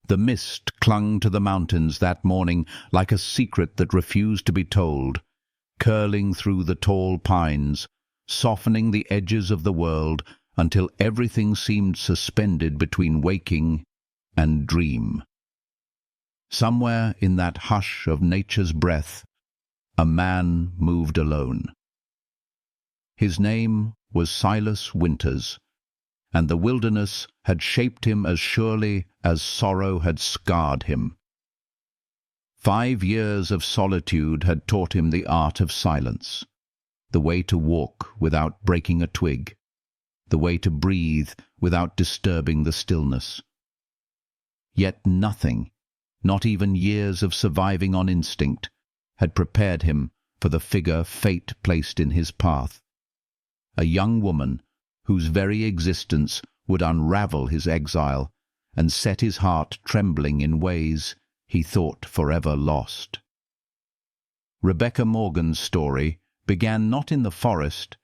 The mist clung to the mountains that morning like a secret that refused to be told, curling through the tall pines, softening the edges of the world until everything seemed suspended between waking and dream. Somewhere in that hush of nature's breath, a man moved alone. His name was Silas Winters, and the wilderness had shaped him as surely as sorrow had scarred him. 5 years of solitude had taught him the art of silence, the way to walk without breaking a twig, the way to breathe without disturbing the stillness. Yet nothing, not even years of surviving on instinct, had prepared him for the figure fate placed in his path. A young woman whose very existence would unravel his exile and set his heart trembling in ways he thought forever lost. Rebecca Morgan's story began not in the forest,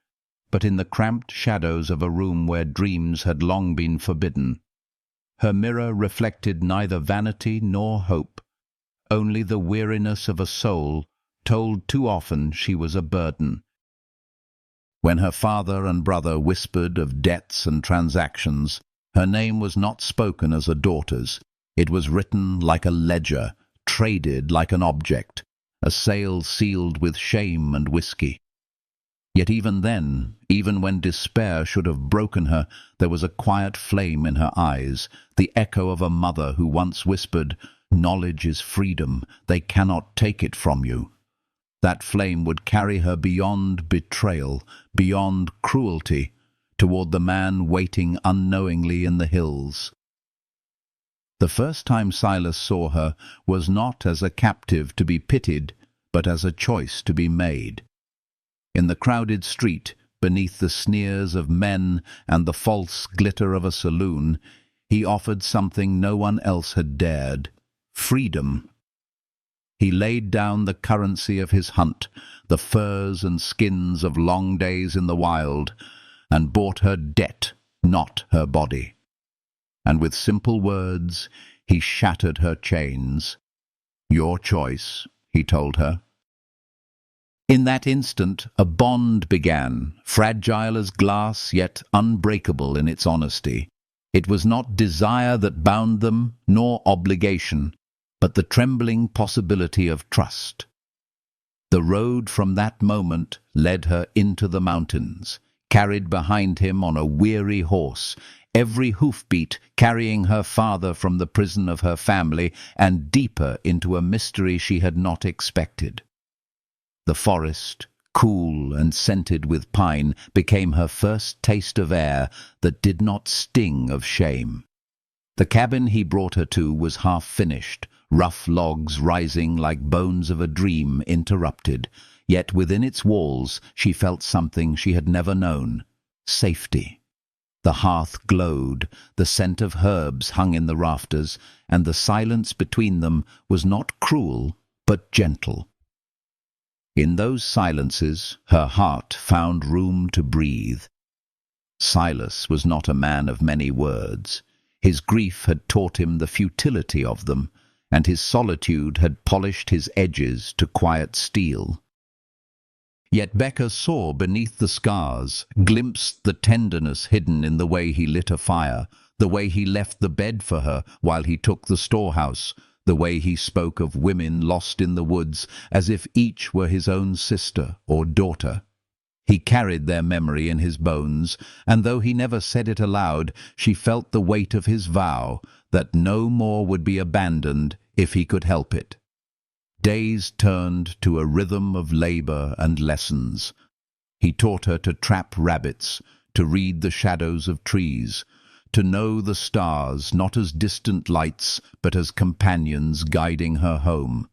but in the cramped shadows of a room where dreams had long been forbidden. Her mirror reflected neither vanity nor hope, only the weariness of a soul told too often she was a burden. When her father and brother whispered of debts and transactions, her name was not spoken as a daughter's. It was written like a ledger, traded like an object, a sale sealed with shame and whiskey. Yet even then, even when despair should have broken her, there was a quiet flame in her eyes, the echo of a mother who once whispered, "Knowledge is freedom, they cannot take it from you." That flame would carry her beyond betrayal, beyond cruelty, toward the man waiting unknowingly in the hills. The first time Silas saw her was not as a captive to be pitied, but as a choice to be made. In the crowded street, beneath the sneers of men and the false glitter of a saloon, he offered something no one else had dared: freedom. He laid down the currency of his hunt, the furs and skins of long days in the wild, and bought her debt, not her body. And with simple words, he shattered her chains. "Your choice," he told her. In that instant, a bond began, fragile as glass, yet unbreakable in its honesty. It was not desire that bound them, nor obligation, but the trembling possibility of trust. The road from that moment led her into the mountains, carried behind him on a weary horse, every hoofbeat carrying her farther from the prison of her family and deeper into a mystery she had not expected. The forest, cool and scented with pine, became her first taste of air that did not sting of shame. The cabin he brought her to was half finished, rough logs rising like bones of a dream interrupted, yet within its walls she felt something she had never known: safety. The hearth glowed, the scent of herbs hung in the rafters, and the silence between them was not cruel but gentle. In those silences her heart found room to breathe. Silas was not a man of many words. His grief had taught him the futility of them, and his solitude had polished his edges to quiet steel. Yet Becca saw beneath the scars, glimpsed the tenderness hidden in the way he lit a fire, the way he left the bed for her while he took the storehouse, the way he spoke of women lost in the woods as if each were his own sister or daughter. He carried their memory in his bones, and though he never said it aloud, she felt the weight of his vow that no more would be abandoned if he could help it. Days turned to a rhythm of labor and lessons. He taught her to trap rabbits, to read the shadows of trees, to know the stars not as distant lights but as companions guiding her home.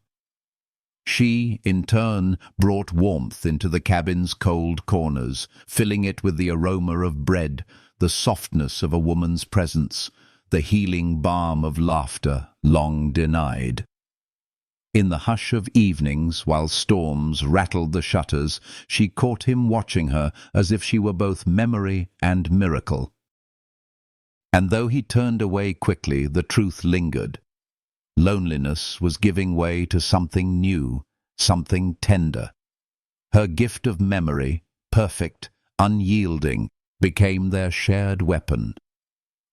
She, in turn, brought warmth into the cabin's cold corners, filling it with the aroma of bread, the softness of a woman's presence, the healing balm of laughter long denied. In the hush of evenings, while storms rattled the shutters, she caught him watching her as if she were both memory and miracle. And though he turned away quickly, the truth lingered. Loneliness was giving way to something new, something tender. Her gift of memory, perfect, unyielding, became their shared weapon.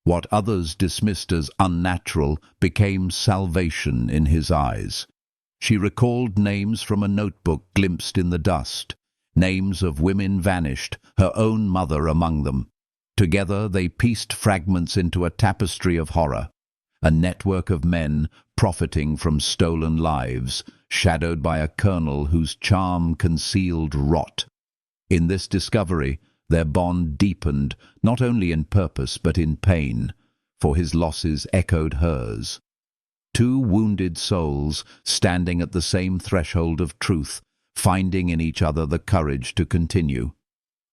What others dismissed as unnatural became salvation in his eyes. She recalled names from a notebook glimpsed in the dust, names of women vanished, her own mother among them. Together they pieced fragments into a tapestry of horror, a network of men profiting from stolen lives, shadowed by a colonel whose charm concealed rot. In this discovery, their bond deepened, not only in purpose but in pain, for his losses echoed hers. Two wounded souls standing at the same threshold of truth, finding in each other the courage to continue.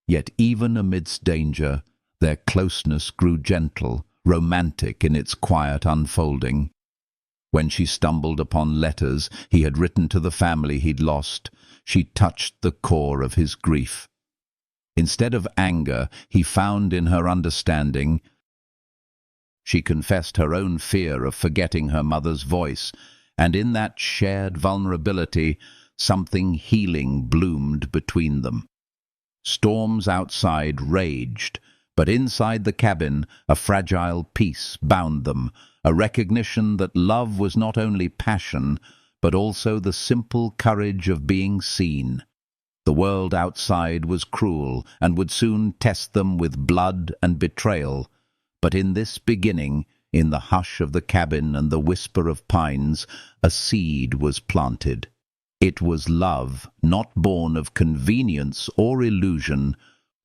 Yet even amidst danger, their closeness grew gentle, romantic in its quiet unfolding. When she stumbled upon letters he had written to the family he'd lost, she touched the core of his grief. Instead of anger, he found in her understanding. She confessed her own fear of forgetting her mother's voice, and in that shared vulnerability, something healing bloomed between them. Storms outside raged, but inside the cabin a fragile peace bound them, a recognition that love was not only passion, but also the simple courage of being seen. The world outside was cruel and would soon test them with blood and betrayal, but in this beginning, in the hush of the cabin and the whisper of pines, a seed was planted. It was love, not born of convenience or illusion,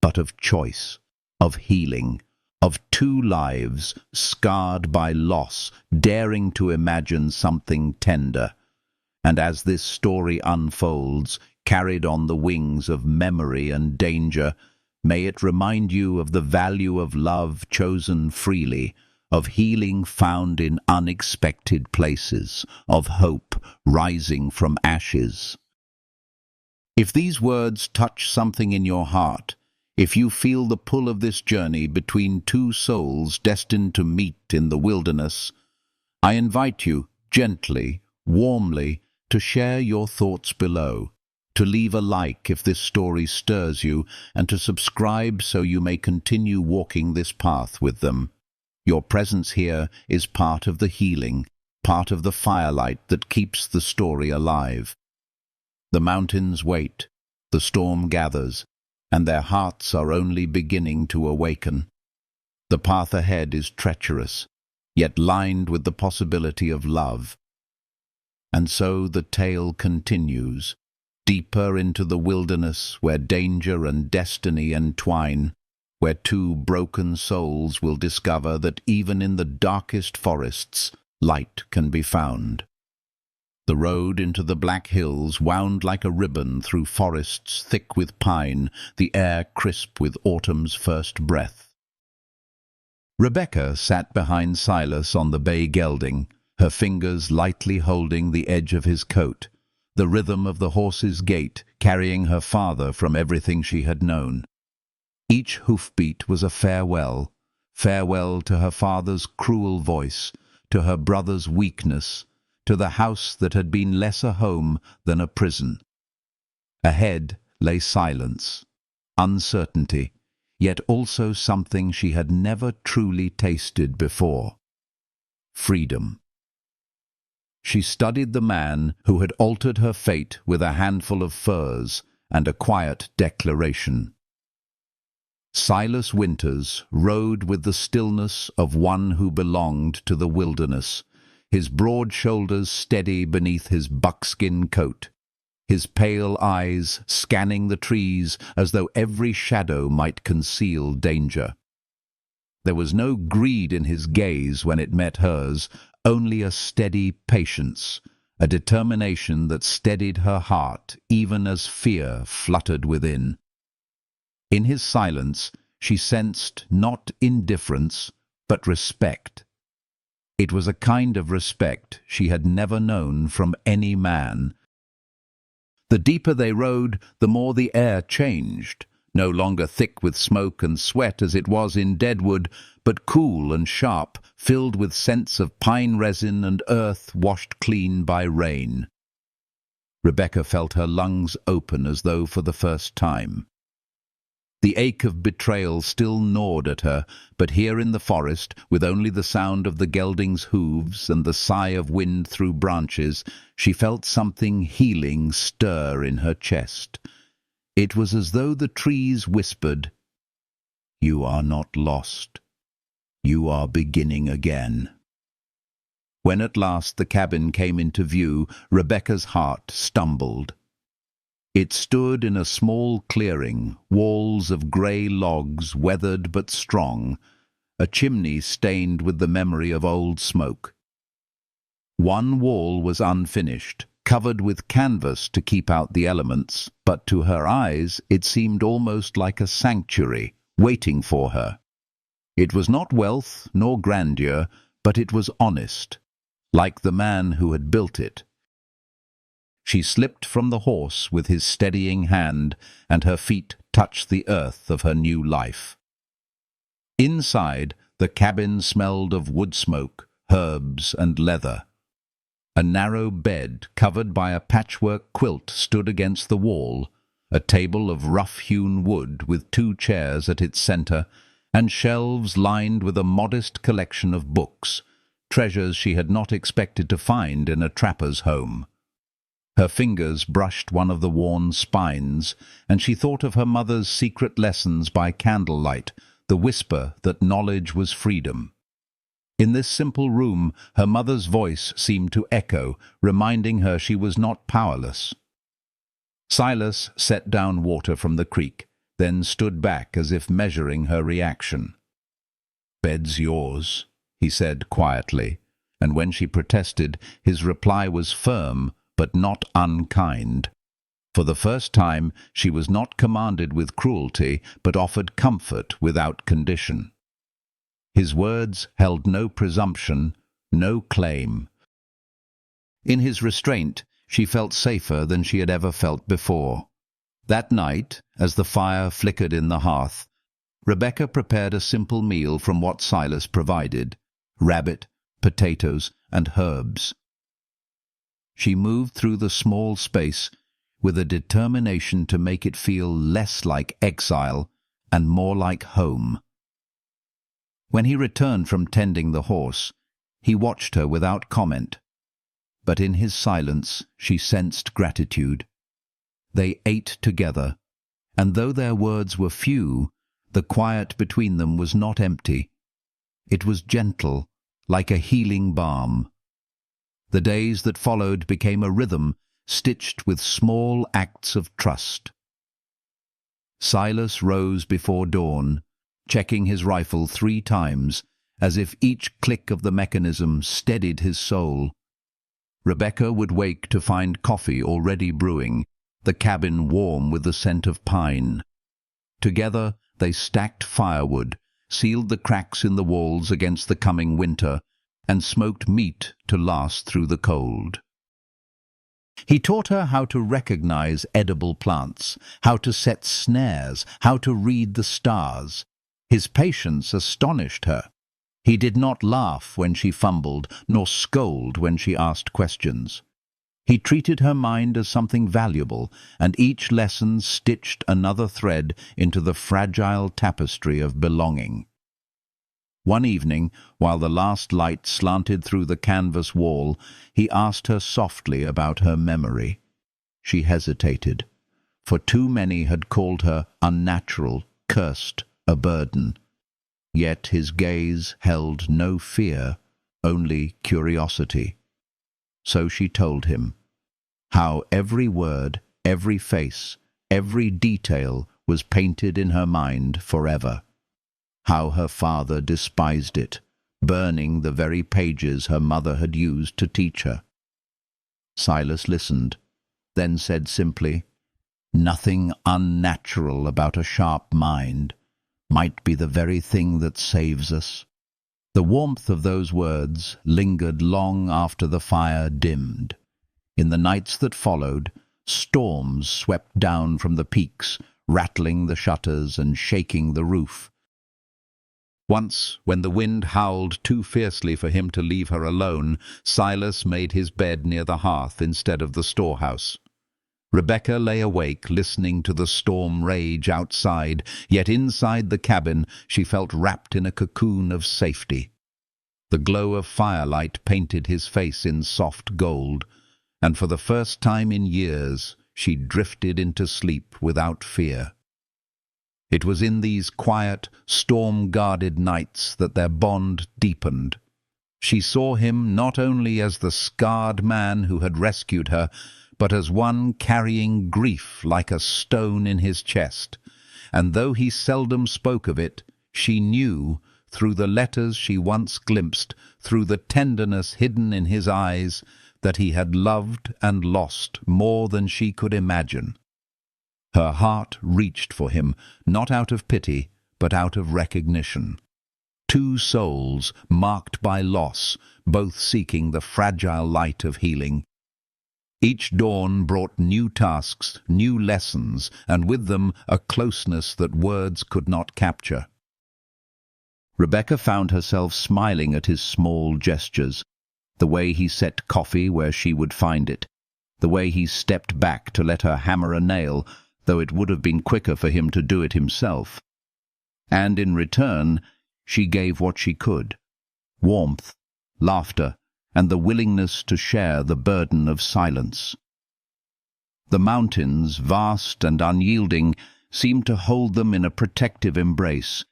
but of choice, of healing, of two lives scarred by loss, daring to imagine something tender. And as this story unfolds, carried on the wings of memory and danger, may it remind you of the value of love chosen freely, of healing found in unexpected places, of hope rising from ashes. If these words touch something in your heart, if you feel the pull of this journey between two souls destined to meet in the wilderness, I invite you, gently, warmly, to share your thoughts below, to leave a like if this story stirs you, and to subscribe so you may continue walking this path with them. Your presence here is part of the healing, part of the firelight that keeps the story alive. The mountains wait, the storm gathers, and their hearts are only beginning to awaken. The path ahead is treacherous, yet lined with the possibility of love. And so the tale continues, deeper into the wilderness where danger and destiny entwine, where two broken souls will discover that even in the darkest forests, light can be found. The road into the Black Hills wound like a ribbon through forests thick with pine, the air crisp with autumn's first breath. Rebecca sat behind Silas on the bay gelding, her fingers lightly holding the edge of his coat, the rhythm of the horse's gait carrying her father from everything she had known. Each hoofbeat was a farewell, farewell to her father's cruel voice, to her brother's weakness, to the house that had been less a home than a prison. Ahead lay silence, uncertainty, yet also something she had never truly tasted before: freedom. She studied the man who had altered her fate with a handful of furs and a quiet declaration. Silas Winters rode with the stillness of one who belonged to the wilderness, his broad shoulders steady beneath his buckskin coat, his pale eyes scanning the trees as though every shadow might conceal danger. There was no greed in his gaze when it met hers, only a steady patience, a determination that steadied her heart even as fear fluttered within. In his silence she sensed not indifference, but respect. It was a kind of respect she had never known from any man. The deeper they rode, the more the air changed, no longer thick with smoke and sweat as it was in Deadwood, but cool and sharp, filled with scents of pine resin and earth washed clean by rain. Rebecca felt her lungs open as though for the first time. The ache of betrayal still gnawed at her, but here in the forest, with only the sound of the gelding's hooves and the sigh of wind through branches, she felt something healing stir in her chest. It was as though the trees whispered, "You are not lost. You are beginning again." When at last the cabin came into view, Rebecca's heart stumbled. It stood in a small clearing, walls of grey logs, weathered but strong, a chimney stained with the memory of old smoke. One wall was unfinished, covered with canvas to keep out the elements, but to her eyes it seemed almost like a sanctuary, waiting for her. It was not wealth nor grandeur, but it was honest, like the man who had built it. She slipped from the horse with his steadying hand, and her feet touched the earth of her new life. Inside, the cabin smelled of wood smoke, herbs, and leather. A narrow bed covered by a patchwork quilt stood against the wall, a table of rough-hewn wood with 2 chairs at its centre, and shelves lined with a modest collection of books, treasures she had not expected to find in a trapper's home. Her fingers brushed one of the worn spines, and she thought of her mother's secret lessons by candlelight, the whisper that knowledge was freedom. In this simple room, her mother's voice seemed to echo, reminding her she was not powerless. Silas set down water from the creek, then stood back as if measuring her reaction. "Bed's yours," he said quietly, and when she protested, his reply was firm, but not unkind. For the first time, she was not commanded with cruelty, but offered comfort without condition. His words held no presumption, no claim. In his restraint, she felt safer than she had ever felt before. That night, as the fire flickered in the hearth, Rebecca prepared a simple meal from what Silas provided: rabbit, potatoes, and herbs. She moved through the small space with a determination to make it feel less like exile and more like home. When he returned from tending the horse, he watched her without comment, but in his silence she sensed gratitude. They ate together, and though their words were few, the quiet between them was not empty. It was gentle, like a healing balm. The days that followed became a rhythm, stitched with small acts of trust. Silas rose before dawn, checking his rifle 3 times, as if each click of the mechanism steadied his soul. Rebecca would wake to find coffee already brewing, the cabin warm with the scent of pine. Together they stacked firewood, sealed the cracks in the walls against the coming winter, and smoked meat to last through the cold. He taught her how to recognize edible plants, how to set snares, how to read the stars. His patience astonished her. He did not laugh when she fumbled, nor scold when she asked questions. He treated her mind as something valuable, and each lesson stitched another thread into the fragile tapestry of belonging. One evening, while the last light slanted through the canvas wall, he asked her softly about her memory. She hesitated, for too many had called her unnatural, cursed, a burden. Yet his gaze held no fear, only curiosity. So she told him how every word, every face, every detail was painted in her mind forever. How her father despised it, burning the very pages her mother had used to teach her. Silas listened, then said simply, "Nothing unnatural about a sharp mind might be the very thing that saves us." The warmth of those words lingered long after the fire dimmed. In the nights that followed, storms swept down from the peaks, rattling the shutters and shaking the roof. Once, when the wind howled too fiercely for him to leave her alone, Silas made his bed near the hearth instead of the storehouse. Rebecca lay awake, listening to the storm rage outside, yet inside the cabin she felt wrapped in a cocoon of safety. The glow of firelight painted his face in soft gold, and for the first time in years she drifted into sleep without fear. It was in these quiet, storm-guarded nights that their bond deepened. She saw him not only as the scarred man who had rescued her, but as one carrying grief like a stone in his chest, and though he seldom spoke of it, she knew, through the letters she once glimpsed, through the tenderness hidden in his eyes, that he had loved and lost more than she could imagine. Her heart reached for him, not out of pity, but out of recognition. Two souls marked by loss, both seeking the fragile light of healing. Each dawn brought new tasks, new lessons, and with them a closeness that words could not capture. Rebecca found herself smiling at his small gestures, the way he set coffee where she would find it, the way he stepped back to let her hammer a nail, though it would have been quicker for him to do it himself. And in return, she gave what she could: warmth, laughter, and the willingness to share the burden of silence. The mountains, vast and unyielding, seemed to hold them in a protective embrace,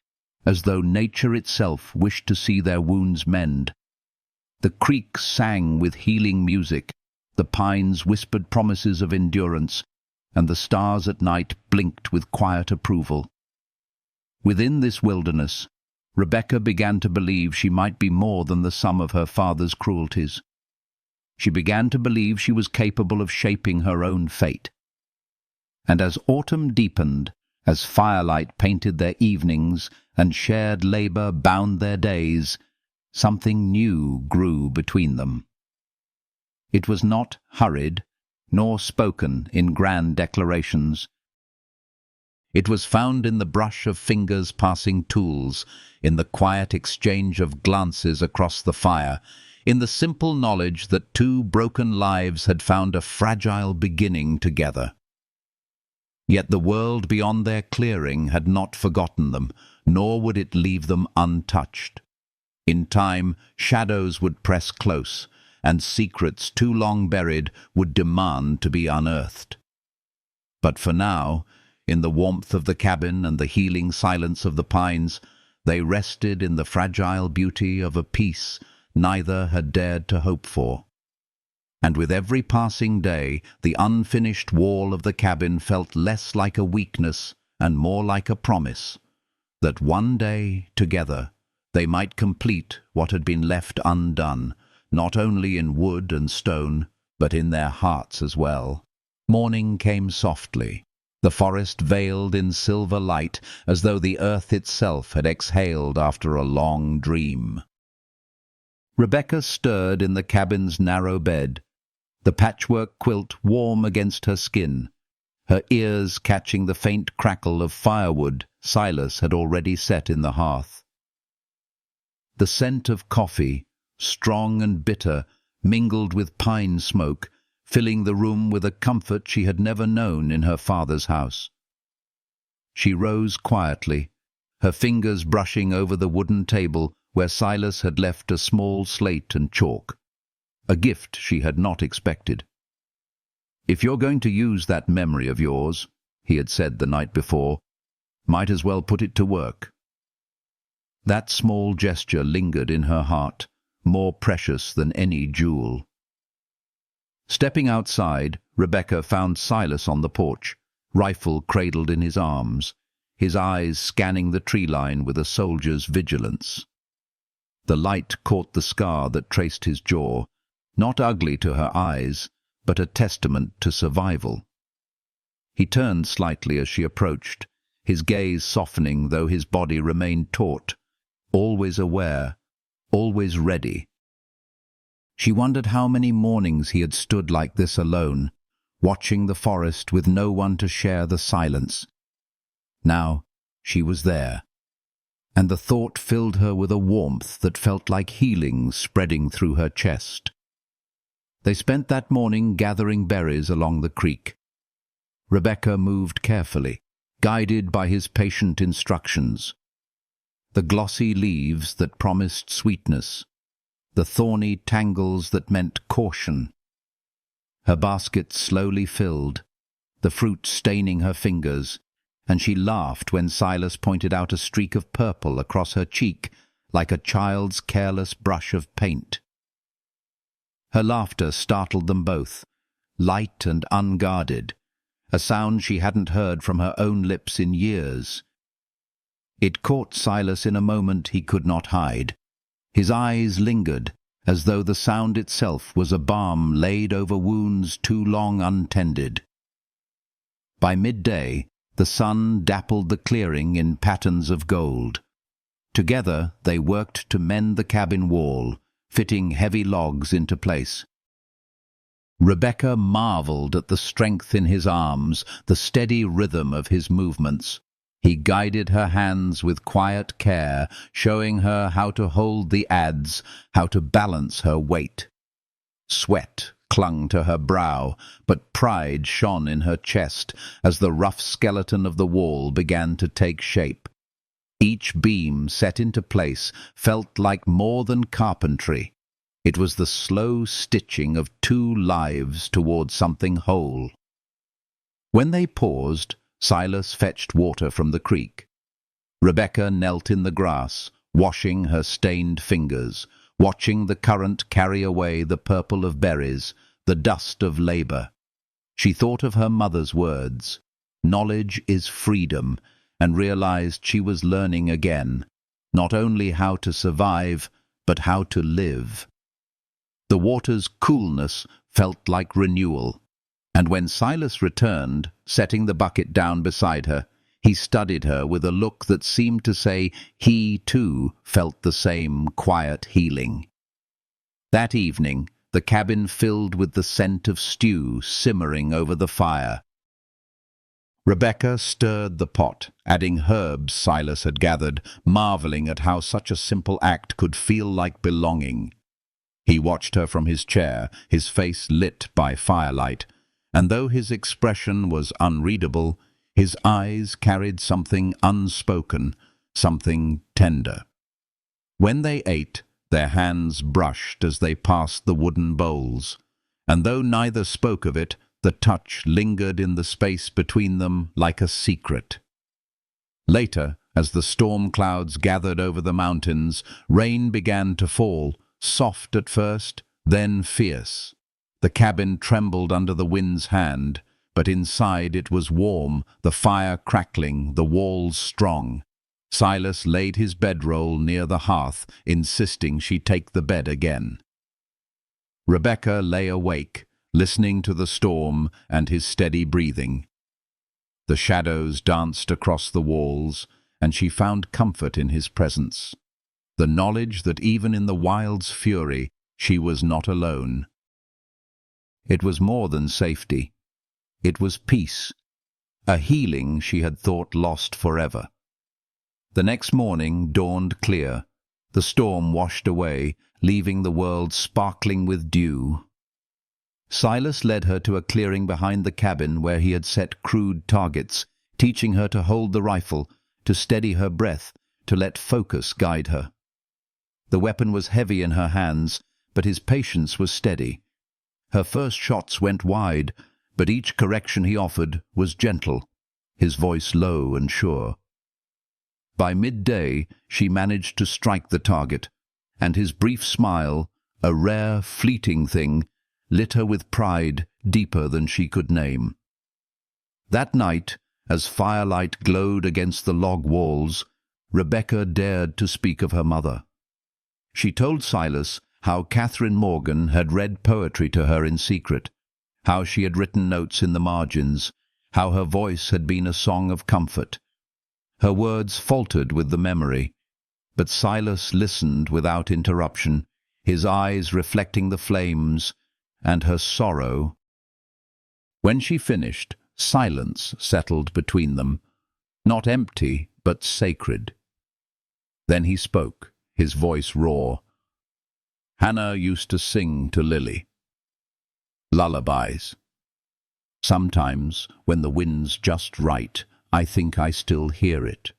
as though nature itself wished to see their wounds mend. The creeks sang with healing music, the pines whispered promises of endurance, and the stars at night blinked with quiet approval. Within this wilderness, Rebecca began to believe she might be more than the sum of her father's cruelties. She began to believe she was capable of shaping her own fate. And as autumn deepened, as firelight painted their evenings and shared labor bound their days, something new grew between them. It was not hurried, nor spoken in grand declarations. It was found in the brush of fingers passing tools, in the quiet exchange of glances across the fire, in the simple knowledge that two broken lives had found a fragile beginning together. Yet the world beyond their clearing had not forgotten them, nor would it leave them untouched. In time, shadows would press close, and secrets too long buried would demand to be unearthed. But for now, in the warmth of the cabin and the healing silence of the pines, they rested in the fragile beauty of a peace neither had dared to hope for. And with every passing day, the unfinished wall of the cabin felt less like a weakness and more like a promise, that one day, together, they might complete what had been left undone, not only in wood and stone, but in their hearts as well. Morning came softly. The forest veiled in silver light, as though the earth itself had exhaled after a long dream. Rebecca stirred in the cabin's narrow bed, the patchwork quilt warm against her skin, her ears catching the faint crackle of firewood Silas had already set in the hearth. The scent of coffee, strong and bitter, mingled with pine smoke, filling the room with a comfort she had never known in her father's house. She rose quietly, her fingers brushing over the wooden table where Silas had left a small slate and chalk, a gift she had not expected. "If you're going to use that memory of yours," he had said the night before, "might as well put it to work." That small gesture lingered in her heart, more precious than any jewel. Stepping outside, Rebecca found Silas on the porch, rifle cradled in his arms, his eyes scanning the tree line with a soldier's vigilance. The light caught the scar that traced his jaw, not ugly to her eyes, but a testament to survival. He turned slightly as she approached, his gaze softening though his body remained taut, always aware, always ready. She wondered how many mornings he had stood like this alone, watching the forest with no one to share the silence, Now she was there, and the thought filled her with a warmth that felt like healing spreading through her chest. They spent that morning gathering berries along the creek. Rebecca moved carefully, guided by his patient instructions. The glossy leaves that promised sweetness, the thorny tangles that meant caution. Her basket slowly filled, the fruit staining her fingers, and she laughed when Silas pointed out a streak of purple across her cheek like a child's careless brush of paint. Her laughter startled them both, light and unguarded, a sound she hadn't heard from her own lips in years. It caught Silas in a moment he could not hide. His eyes lingered, as though the sound itself was a balm laid over wounds too long untended. By midday, the sun dappled the clearing in patterns of gold. Together they worked to mend the cabin wall, fitting heavy logs into place. Rebecca marveled at the strength in his arms, the steady rhythm of his movements. He guided her hands with quiet care, showing her how to hold the adze, how to balance her weight. Sweat clung to her brow, but pride shone in her chest as the rough skeleton of the wall began to take shape. Each beam set into place felt like more than carpentry. It was the slow stitching of two lives toward something whole. When they paused, Silas fetched water from the creek. Rebecca knelt in the grass, washing her stained fingers, watching the current carry away the purple of berries, the dust of labor. She thought of her mother's words, "Knowledge is freedom," and realized she was learning again, not only how to survive, but how to live. The water's coolness felt like renewal, and when Silas returned, setting the bucket down beside her, he studied her with a look that seemed to say he, too, felt the same quiet healing. That evening, the cabin filled with the scent of stew simmering over the fire. Rebecca stirred the pot, adding herbs Silas had gathered, marveling at how such a simple act could feel like belonging. He watched her from his chair, his face lit by firelight, and though his expression was unreadable, his eyes carried something unspoken, something tender. When they ate, their hands brushed as they passed the wooden bowls, and though neither spoke of it, the touch lingered in the space between them like a secret. Later, as the storm clouds gathered over the mountains, rain began to fall, soft at first, then fierce. The cabin trembled under the wind's hand, but inside it was warm, the fire crackling, the walls strong. Silas laid his bedroll near the hearth, insisting she take the bed again. Rebecca lay awake, listening to the storm and his steady breathing. The shadows danced across the walls, and she found comfort in his presence. The knowledge that even in the wild's fury, she was not alone. It was more than safety. It was peace, a healing she had thought lost forever. The next morning dawned clear. The storm washed away, leaving the world sparkling with dew. Silas led her to a clearing behind the cabin where he had set crude targets, teaching her to hold the rifle, to steady her breath, to let focus guide her. The weapon was heavy in her hands, but his patience was steady. Her first shots went wide, but each correction he offered was gentle, his voice low and sure. By midday, she managed to strike the target, and his brief smile, a rare, fleeting thing, lit her with pride deeper than she could name. That night, as firelight glowed against the log walls, Rebecca dared to speak of her mother. She told Silas how Catherine Morgan had read poetry to her in secret, how she had written notes in the margins, how her voice had been a song of comfort. Her words faltered with the memory, but Silas listened without interruption, his eyes reflecting the flames and her sorrow. When she finished, silence settled between them. not empty, but sacred. Then he spoke, his voice raw. Hannah used to sing to Lily. Lullabies. Sometimes, when the wind's just right, I think I still hear it.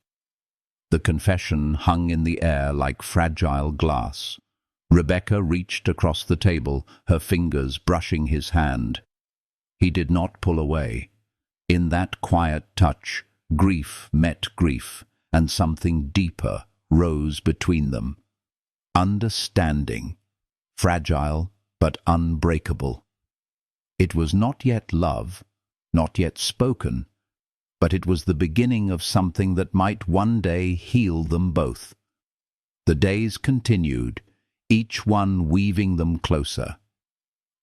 The confession hung in the air like fragile glass. Rebecca reached across the table, her fingers brushing his hand. He did not pull away. In that quiet touch, grief met grief, and something deeper rose between them. Understanding, fragile but unbreakable. It was not yet love, not yet spoken, but it was the beginning of something that might one day heal them both. The days continued, each one weaving them closer.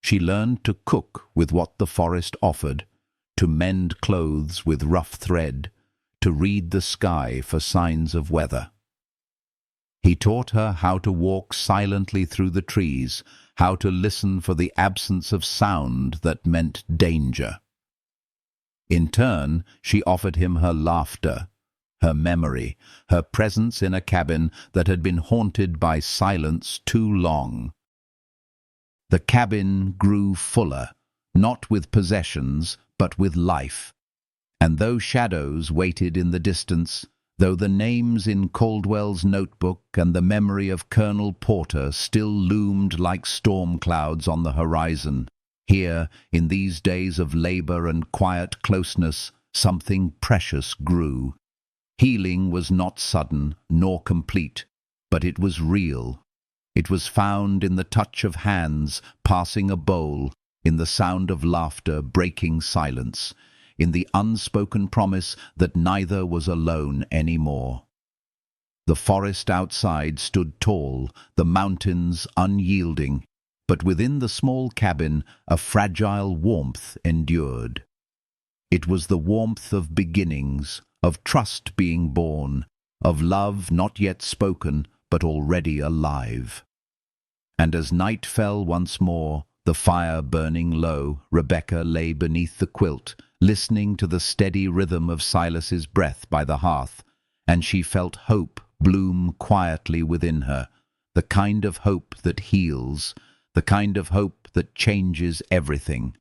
She learned to cook with what the forest offered, to mend clothes with rough thread, to read the sky for signs of weather. He taught her how to walk silently through the trees, how to listen for the absence of sound that meant danger. In turn, she offered him her laughter, her memory, her presence in a cabin that had been haunted by silence too long. The cabin grew fuller, not with possessions, but with life. And though shadows waited in the distance, though the names in Caldwell's notebook and the memory of Colonel Porter still loomed like storm clouds on the horizon, here, in these days of labor and quiet closeness, something precious grew. Healing was not sudden nor complete, but it was real. It was found in the touch of hands passing a bowl, in the sound of laughter breaking silence, in the unspoken promise that neither was alone any more. The forest outside stood tall, the mountains unyielding, but within the small cabin a fragile warmth endured. It was the warmth of beginnings, of trust being born, of love not yet spoken but already alive. And as night fell once more, the fire burning low, Rebecca lay beneath the quilt, listening to the steady rhythm of Silas's breath by the hearth, and she felt hope bloom quietly within her, the kind of hope that heals, the kind of hope that changes everything.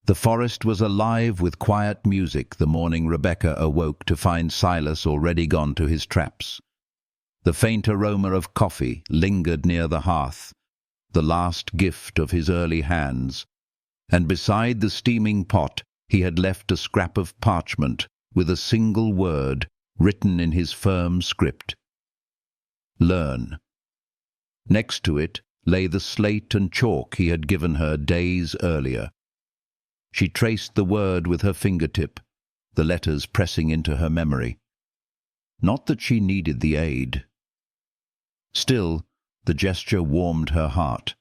The forest was alive with quiet music the morning Rebecca awoke to find Silas already gone to his traps. The faint aroma of coffee lingered near the hearth, the last gift of his early hands, and beside the steaming pot he had left a scrap of parchment with a single word written in his firm script. Learn. Next to it lay the slate and chalk he had given her days earlier. She traced the word with her fingertip, the letters pressing into her memory. Not that she needed the aid. Still, the gesture warmed her heart,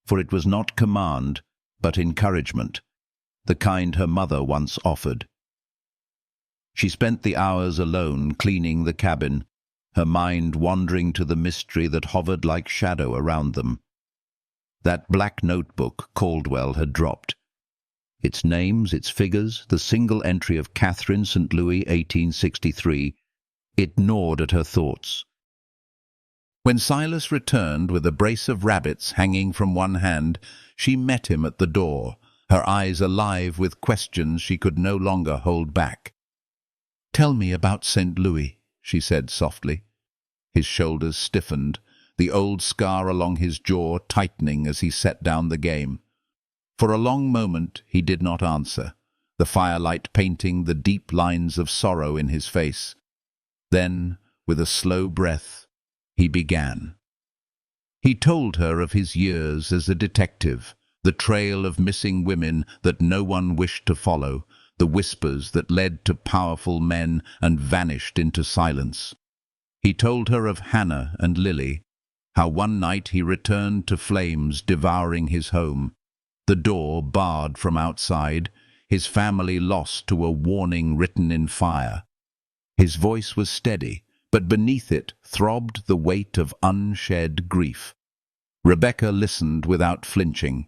for it was not command, but encouragement, the kind her mother once offered. She spent the hours alone cleaning the cabin, her mind wandering to the mystery that hovered like shadow around them. That black notebook Caldwell had dropped. Its names, its figures, the single entry of Catherine St. Louis, 1863, it gnawed at her thoughts. When Silas returned with a brace of rabbits hanging from one hand, she met him at the door, her eyes alive with questions she could no longer hold back. "Tell me about St. Louis," she said softly. His shoulders stiffened, the old scar along his jaw tightening as he set down the game. For a long moment he did not answer, the firelight painting the deep lines of sorrow in his face. Then, with a slow breath, he began. He told her of his years as a detective, the trail of missing women that no one wished to follow, the whispers that led to powerful men and vanished into silence. He told her of Hannah and Lily, how one night he returned to flames devouring his home, the door barred from outside, his family lost to a warning written in fire. His voice was steady, but beneath it throbbed the weight of unshed grief. Rebecca listened without flinching.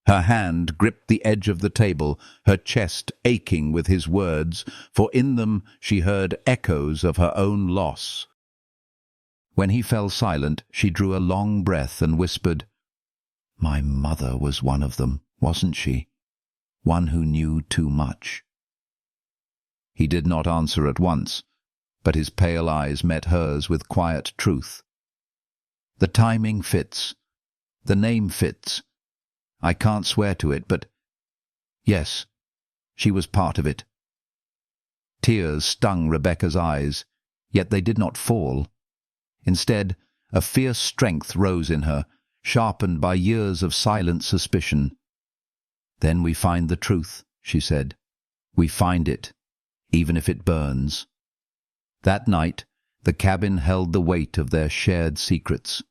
Her hand gripped the edge of the table, her chest aching with his words, for in them she heard echoes of her own loss. When he fell silent, she drew a long breath and whispered, "My mother was one of them, wasn't she? One who knew too much." He did not answer at once, but his pale eyes met hers with quiet truth. "The timing fits. The name fits. I can't swear to it, but yes, she was part of it." Tears stung Rebecca's eyes, yet they did not fall. Instead, a fierce strength rose in her, sharpened by years of silent suspicion. "Then we find the truth," she said. "We find it, even if it burns." That night, the cabin held the weight of their shared secrets.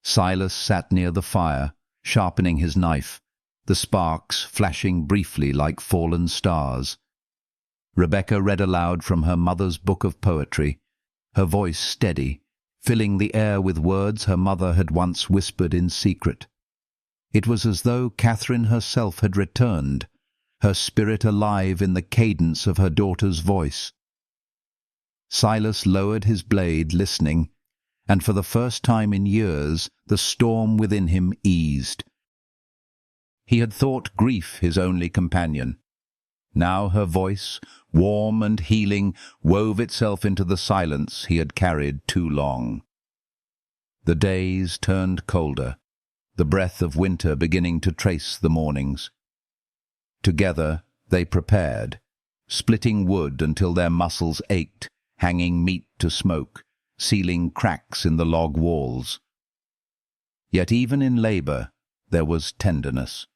Silas sat near the fire, sharpening his knife, the sparks flashing briefly like fallen stars. Rebecca read aloud from her mother's book of poetry, her voice steady, filling the air with words her mother had once whispered in secret. It was as though Catherine herself had returned, her spirit alive in the cadence of her daughter's voice. Silas lowered his blade, listening, and for the first time in years the storm within him eased. He had thought grief his only companion. Now her voice, warm and healing, wove itself into the silence he had carried too long. The days turned colder, the breath of winter beginning to trace the mornings. Together they prepared, splitting wood until their muscles ached, hanging meat to smoke, sealing cracks in the log walls. Yet even in labor there was tenderness.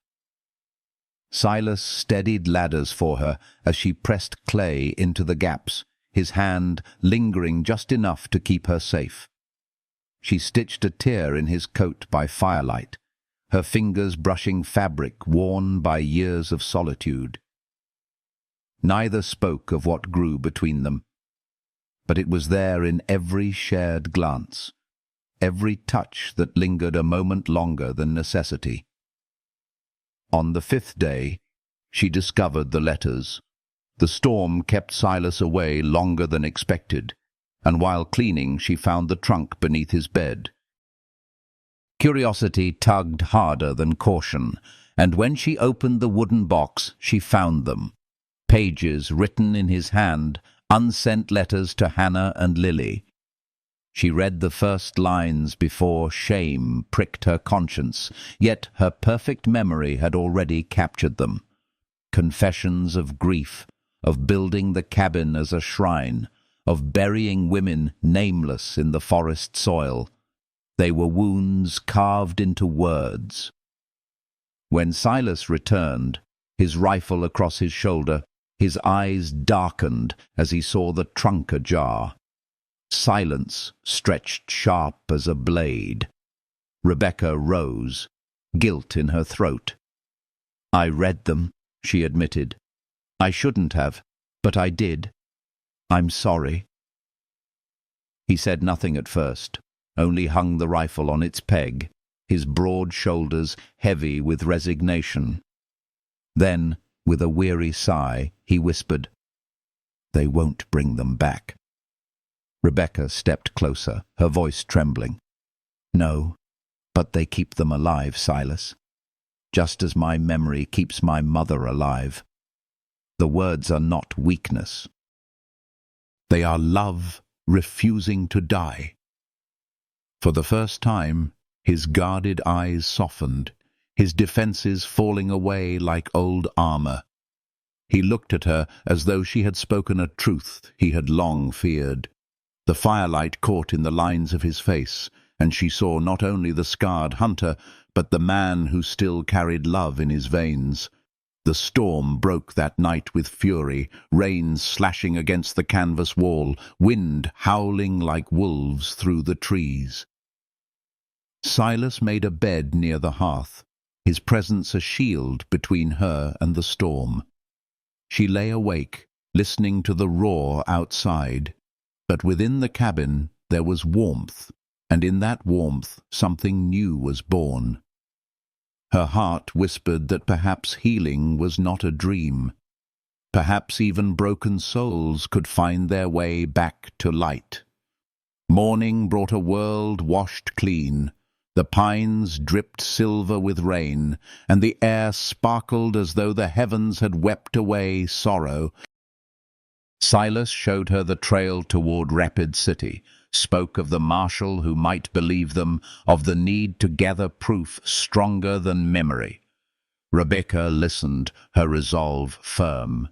Silas steadied ladders for her as she pressed clay into the gaps, his hand lingering just enough to keep her safe. She stitched a tear in his coat by firelight, her fingers brushing fabric worn by years of solitude. Neither spoke of what grew between them, but it was there in every shared glance, every touch that lingered a moment longer than necessity. On the 5th day, she discovered the letters. The storm kept Silas away longer than expected, and while cleaning she found the trunk beneath his bed. Curiosity tugged harder than caution, and when she opened the wooden box, she found them. Pages written in his hand, unsent letters to Hannah and Lily. She read the first lines before shame pricked her conscience, yet her perfect memory had already captured them. Confessions of grief, of building the cabin as a shrine, of burying women nameless in the forest soil. They were wounds carved into words. When Silas returned, his rifle across his shoulder, his eyes darkened as he saw the trunk ajar. Silence stretched sharp as a blade. Rebecca rose, guilt in her throat. "I read them," she admitted. "I shouldn't have, but I did. I'm sorry." He said nothing at first, only hung the rifle on its peg, his broad shoulders heavy with resignation. Then, with a weary sigh, he whispered, "They won't bring them back." Rebecca stepped closer, her voice trembling. "No, but they keep them alive, Silas. Just as my memory keeps my mother alive. The words are not weakness. They are love refusing to die." For the first time, his guarded eyes softened, his defenses falling away like old armor. He looked at her as though she had spoken a truth he had long feared. The firelight caught in the lines of his face, and she saw not only the scarred hunter, but the man who still carried love in his veins. The storm broke that night with fury, rain slashing against the canvas wall, wind howling like wolves through the trees. Silas made a bed near the hearth, his presence a shield between her and the storm. She lay awake, listening to the roar outside. But within the cabin there was warmth, and in that warmth something new was born. Her heart whispered that perhaps healing was not a dream. Perhaps even broken souls could find their way back to light. Morning brought a world washed clean. The pines dripped silver with rain, and the air sparkled as though the heavens had wept away sorrow. Silas showed her the trail toward Rapid City, spoke of the marshal who might believe them, of the need to gather proof stronger than memory. Rebecca listened, her resolve firm.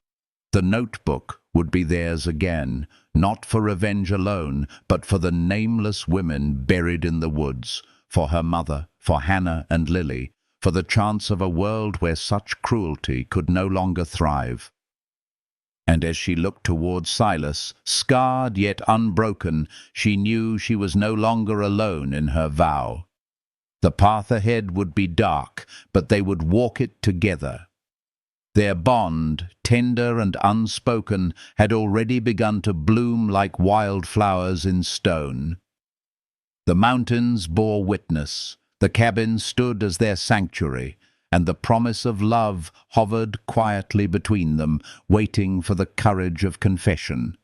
The notebook would be theirs again, not for revenge alone, but for the nameless women buried in the woods, for her mother, for Hannah and Lily, for the chance of a world where such cruelty could no longer thrive. And as she looked toward Silas, scarred yet unbroken, she knew she was no longer alone in her vow. The path ahead would be dark, but they would walk it together. Their bond, tender and unspoken, had already begun to bloom like wildflowers in stone. The mountains bore witness, the cabin stood as their sanctuary, and the promise of love hovered quietly between them, waiting for the courage of confession.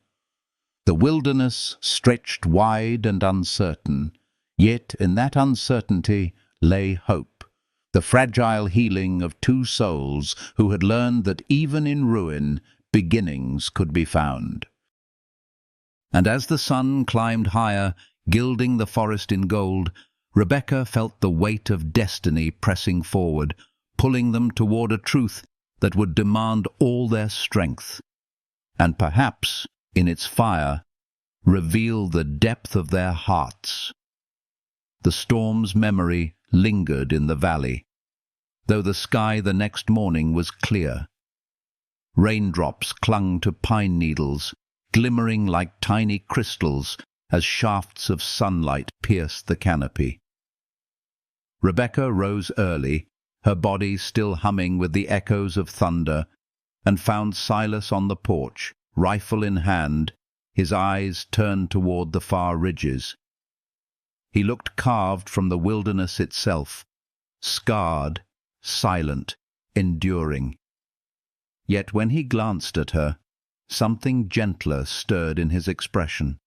The wilderness stretched wide and uncertain, yet in that uncertainty lay hope, the fragile healing of two souls who had learned that even in ruin, beginnings could be found. And as the sun climbed higher, gilding the forest in gold, Rebecca felt the weight of destiny pressing forward, pulling them toward a truth that would demand all their strength, and perhaps, in its fire, reveal the depth of their hearts. The storm's memory lingered in the valley, though the sky the next morning was clear. Raindrops clung to pine needles, glimmering like tiny crystals as shafts of sunlight pierced the canopy. Rebecca rose early, her body still humming with the echoes of thunder, and found Silas on the porch, rifle in hand, his eyes turned toward the far ridges. He looked carved from the wilderness itself, scarred, silent, enduring. Yet when he glanced at her, something gentler stirred in his expression,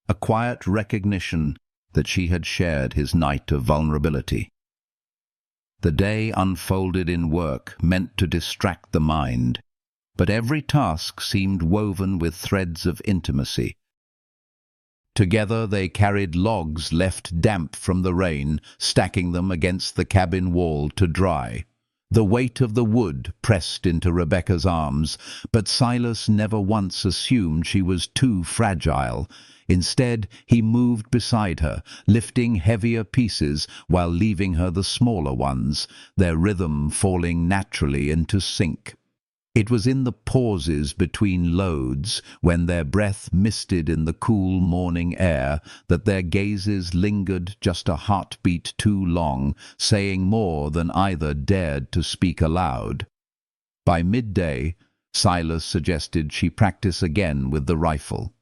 a quiet recognition that she had shared his night of vulnerability. The day unfolded in work meant to distract the mind, but every task seemed woven with threads of intimacy. Together they carried logs left damp from the rain, stacking them against the cabin wall to dry. The weight of the wood pressed into Rebecca's arms, but Silas never once assumed she was too fragile. Instead, he moved beside her, lifting heavier pieces while leaving her the smaller ones, their rhythm falling naturally into sync. It was in the pauses between loads, when their breath misted in the cool morning air, that their gazes lingered just a heartbeat too long, saying more than either dared to speak aloud. By midday, Silas suggested she practice again with the rifle.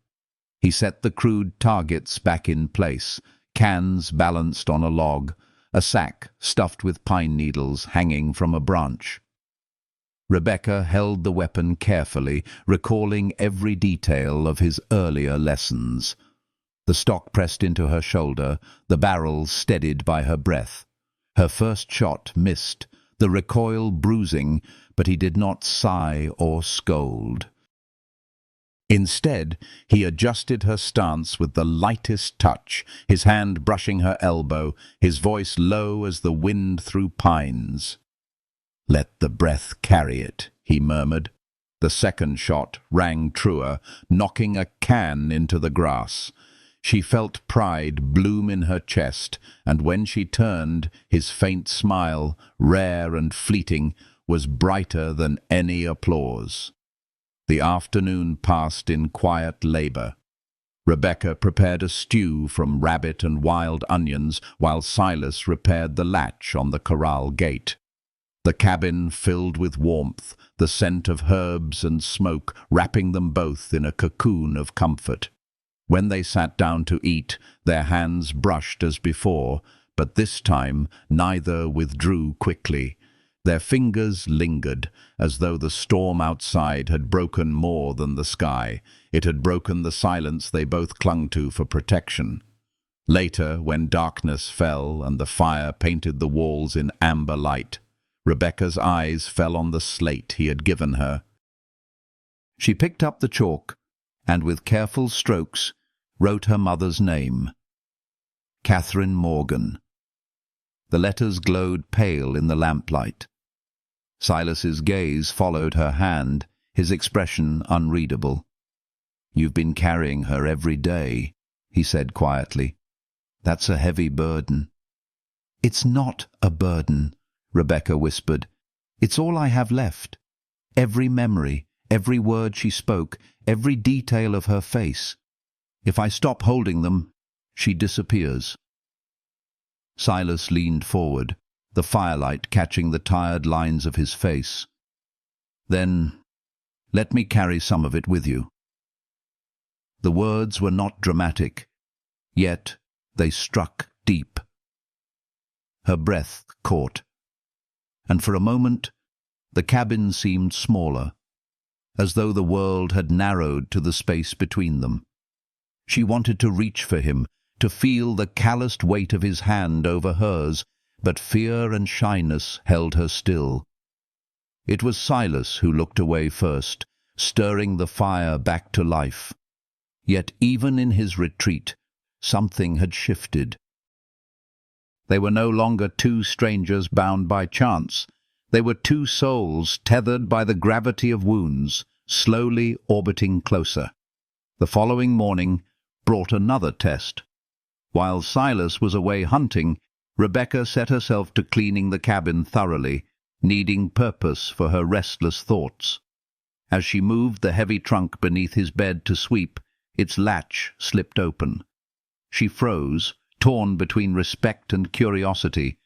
He set the crude targets back in place, cans balanced on a log, a sack stuffed with pine needles hanging from a branch. Rebecca held the weapon carefully, recalling every detail of his earlier lessons. The stock pressed into her shoulder, the barrel steadied by her breath. Her first shot missed, the recoil bruising, but he did not sigh or scold. Instead, he adjusted her stance with the lightest touch, his hand brushing her elbow, his voice low as the wind through pines. "Let the breath carry it," he murmured. The second shot rang truer, knocking a can into the grass. She felt pride bloom in her chest, and when she turned, his faint smile, rare and fleeting, was brighter than any applause. The afternoon passed in quiet labor. Rebecca prepared a stew from rabbit and wild onions, while Silas repaired the latch on the corral gate. The cabin filled with warmth, the scent of herbs and smoke wrapping them both in a cocoon of comfort. When they sat down to eat, their hands brushed as before, but this time neither withdrew quickly. Their fingers lingered, as though the storm outside had broken more than the sky. It had broken the silence they both clung to for protection. Later, when darkness fell and the fire painted the walls in amber light, Rebecca's eyes fell on the slate he had given her. She picked up the chalk and, with careful strokes, wrote her mother's name, Catherine Morgan. The letters glowed pale in the lamplight. Silas's gaze followed her hand, his expression unreadable. "You've been carrying her every day," he said quietly. "That's a heavy burden." "It's not a burden," Rebecca whispered. "It's all I have left. Every memory, every word she spoke, every detail of her face. If I stop holding them, she disappears." Silas leaned forward, the firelight catching the tired lines of his face. "Then let me carry some of it with you." The words were not dramatic, yet they struck deep. Her breath caught, and for a moment the cabin seemed smaller, as though the world had narrowed to the space between them. She wanted to reach for him, to feel the calloused weight of his hand over hers, but fear and shyness held her still. It was Silas who looked away first, stirring the fire back to life. Yet even in his retreat, something had shifted. They were no longer two strangers bound by chance. They were two souls tethered by the gravity of wounds, slowly orbiting closer. The following morning brought another test. While Silas was away hunting, Rebecca set herself to cleaning the cabin thoroughly, needing purpose for her restless thoughts. As she moved the heavy trunk beneath his bed to sweep, its latch slipped open. She froze, torn between respect and curiosity,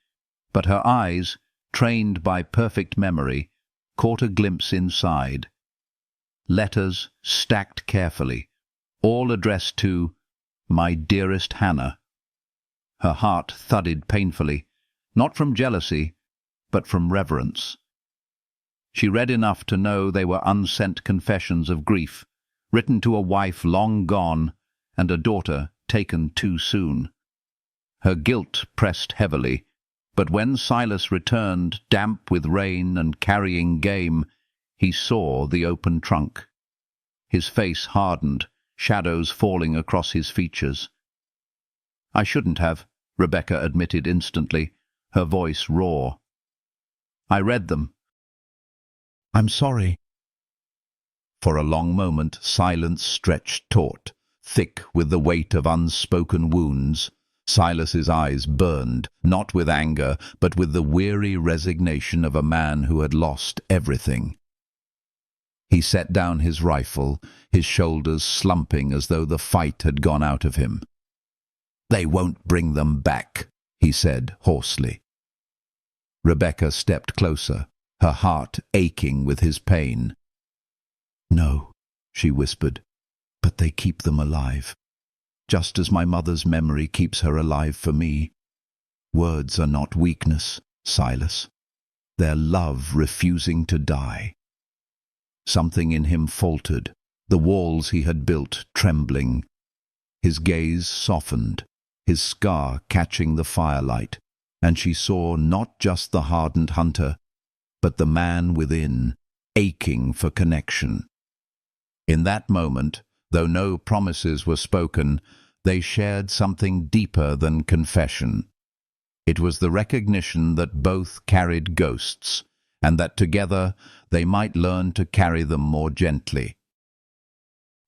but her eyes, trained by perfect memory, caught a glimpse inside. Letters stacked carefully, all addressed to "My dearest Hannah." Her heart thudded painfully, not from jealousy, but from reverence. She read enough to know they were unsent confessions of grief, written to a wife long gone and a daughter taken too soon. Her guilt pressed heavily, but when Silas returned, damp with rain and carrying game, he saw the open trunk. His face hardened, shadows falling across his features. "I shouldn't have," Rebecca admitted instantly, her voice raw. "I read them." "I'm sorry." For a long moment silence stretched taut, thick with the weight of unspoken wounds. Silas's eyes burned, not with anger, but with the weary resignation of a man who had lost everything. He set down his rifle, his shoulders slumping as though the fight had gone out of him. "They won't bring them back," he said hoarsely. Rebecca stepped closer, her heart aching with his pain. "No," she whispered, "but they keep them alive, just as my mother's memory keeps her alive for me. Words are not weakness, Silas. They're love refusing to die." Something in him faltered, the walls he had built trembling. His gaze softened, his scar catching the firelight, and she saw not just the hardened hunter, but the man within, aching for connection. In that moment, though no promises were spoken, they shared something deeper than confession. It was the recognition that both carried ghosts, and that together they might learn to carry them more gently.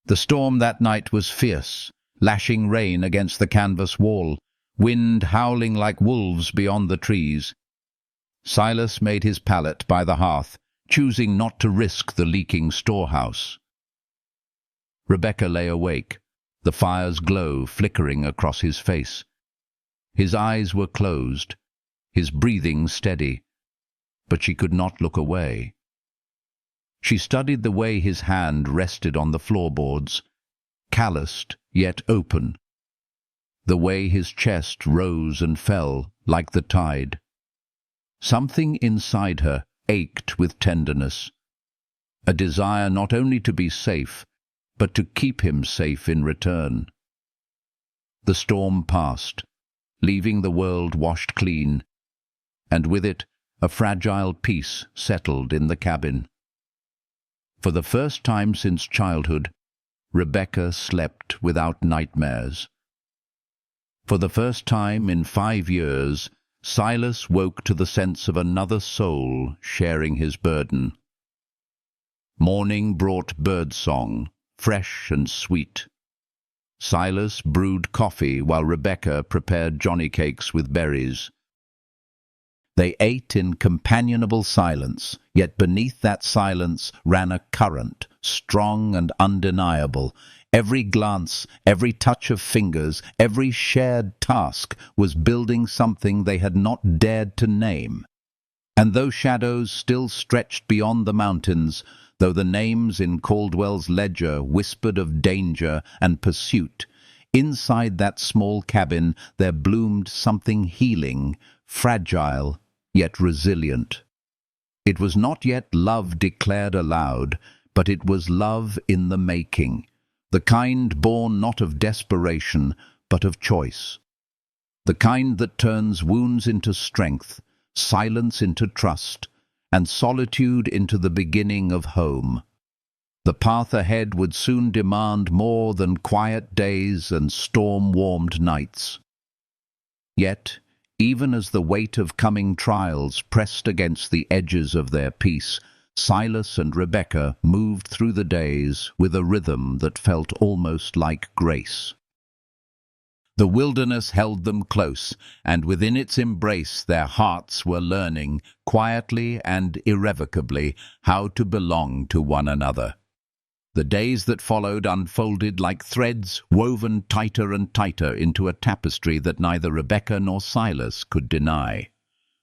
The storm that night was fierce, lashing rain against the canvas wall, wind howling like wolves beyond the trees. Silas made his pallet by the hearth, choosing not to risk the leaking storehouse. Rebecca lay awake, the fire's glow flickering across his face. His eyes were closed, his breathing steady, but she could not look away. She studied the way his hand rested on the floorboards, calloused yet open. the way his chest rose and fell like the tide. Something inside her ached with tenderness, a desire not only to be safe, but to keep him safe in return. The storm passed, leaving the world washed clean, and with it a fragile peace settled in the cabin. For the first time since childhood, Rebecca slept without nightmares. For the first time in 5 years, Silas woke to the sense of another soul sharing his burden. Morning brought birdsong, fresh and sweet. Silas brewed coffee while Rebecca prepared johnny cakes with berries. They ate in companionable silence, yet beneath that silence ran a current, strong and undeniable. Every glance, every touch of fingers, every shared task was building something they had not dared to name. And though shadows still stretched beyond the mountains, though the names in Caldwell's ledger whispered of danger and pursuit, inside that small cabin there bloomed something healing, fragile, yet resilient. It was not yet love declared aloud, but it was love in the making, the kind born not of desperation, but of choice. The kind that turns wounds into strength, silence into trust, and solitude into the beginning of home. The path ahead would soon demand more than quiet days and storm-warmed nights. Yet, even as the weight of coming trials pressed against the edges of their peace, Silas and Rebecca moved through the days with a rhythm that felt almost like grace. The wilderness held them close, and within its embrace their hearts were learning, quietly and irrevocably, how to belong to one another. The days that followed unfolded like threads woven tighter and tighter into a tapestry that neither Rebecca nor Silas could deny.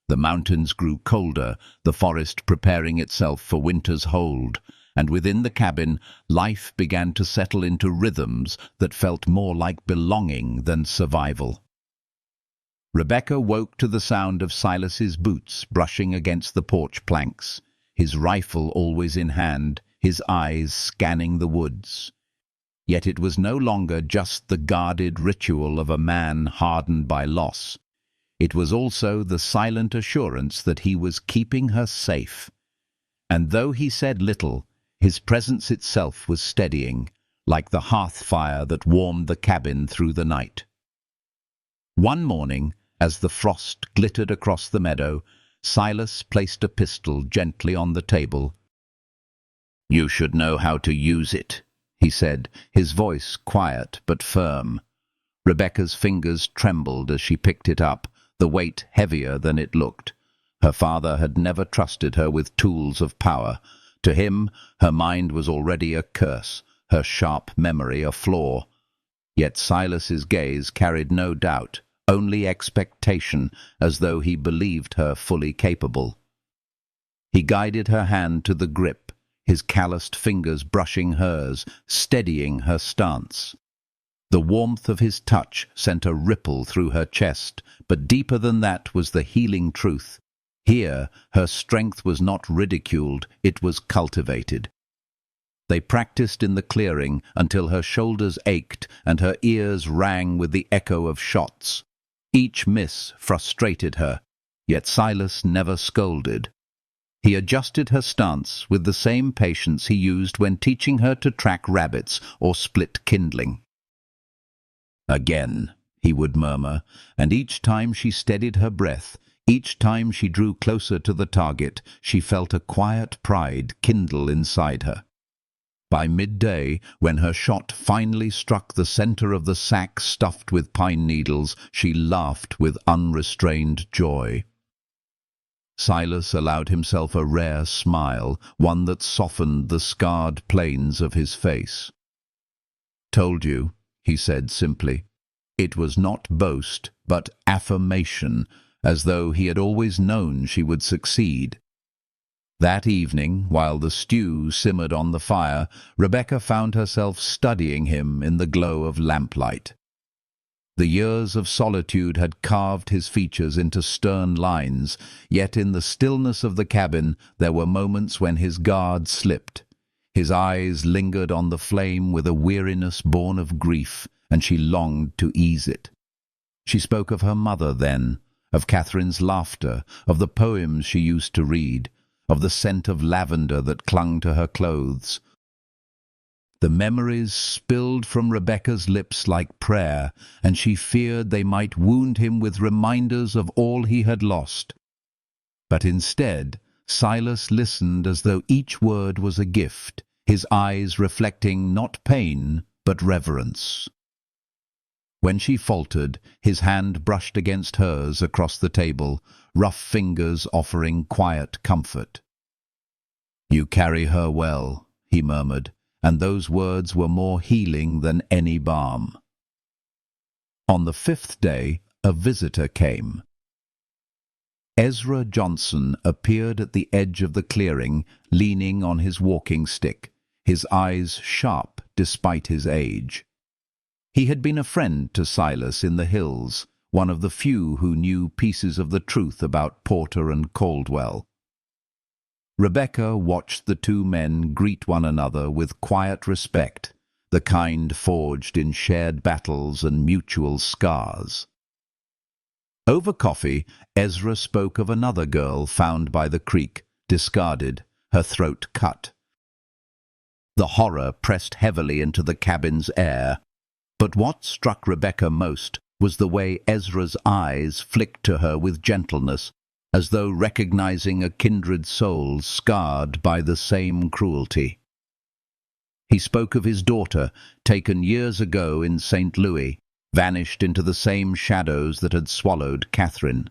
The mountains grew colder, the forest preparing itself for winter's hold, and within the cabin life began to settle into rhythms that felt more like belonging than survival. Rebecca woke to the sound of Silas's boots brushing against the porch planks, his rifle always in hand, his eyes scanning the woods. Yet it was no longer just the guarded ritual of a man hardened by loss. It was also the silent assurance that he was keeping her safe. And though he said little, his presence itself was steadying, like the hearth fire that warmed the cabin through the night. One morning, as the frost glittered across the meadow, Silas placed a pistol gently on the table. "You should know how to use it," he said, his voice quiet but firm. Rebecca's fingers trembled as she picked it up, the weight heavier than it looked. Her father had never trusted her with tools of power. To him, her mind was already a curse, her sharp memory a flaw. Yet Silas's gaze carried no doubt, only expectation, as though he believed her fully capable. He guided her hand to the grip, his calloused fingers brushing hers, steadying her stance. The warmth of his touch sent a ripple through her chest, but deeper than that was the healing truth. Here, her strength was not ridiculed, it was cultivated. They practiced in the clearing until her shoulders ached and her ears rang with the echo of shots. Each miss frustrated her, yet Silas never scolded. He adjusted her stance with the same patience he used when teaching her to track rabbits or split kindling. "Again," he would murmur, and each time she steadied her breath, each time she drew closer to the target, she felt a quiet pride kindle inside her. By midday, when her shot finally struck the center of the sack stuffed with pine needles, she laughed with unrestrained joy. Silas allowed himself a rare smile, one that softened the scarred planes of his face. "Told you," he said simply. It was not boast, but affirmation, as though he had always known she would succeed. That evening, while the stew simmered on the fire, Rebecca found herself studying him in the glow of lamplight. The years of solitude had carved his features into stern lines, yet in the stillness of the cabin there were moments when his guard slipped. His eyes lingered on the flame with a weariness born of grief, and she longed to ease it. She spoke of her mother then, of Catherine's laughter, of the poems she used to read, of the scent of lavender that clung to her clothes. The memories spilled from Rebecca's lips like prayer, and she feared they might wound him with reminders of all he had lost. But instead, Silas listened as though each word was a gift, his eyes reflecting not pain, but reverence. When she faltered, his hand brushed against hers across the table, rough fingers offering quiet comfort. "You carry her well," he murmured, and those words were more healing than any balm. On the 5th day, a visitor came. Ezra Johnson appeared at the edge of the clearing, leaning on his walking stick, his eyes sharp despite his age. He had been a friend to Silas in the hills, one of the few who knew pieces of the truth about Porter and Caldwell. Rebecca watched the two men greet one another with quiet respect, the kind forged in shared battles and mutual scars. Over coffee, Ezra spoke of another girl found by the creek, discarded, her throat cut. The horror pressed heavily into the cabin's air, but what struck Rebecca most was the way Ezra's eyes flicked to her with gentleness, as though recognizing a kindred soul scarred by the same cruelty. He spoke of his daughter, taken years ago in St. Louis, vanished into the same shadows that had swallowed Catherine.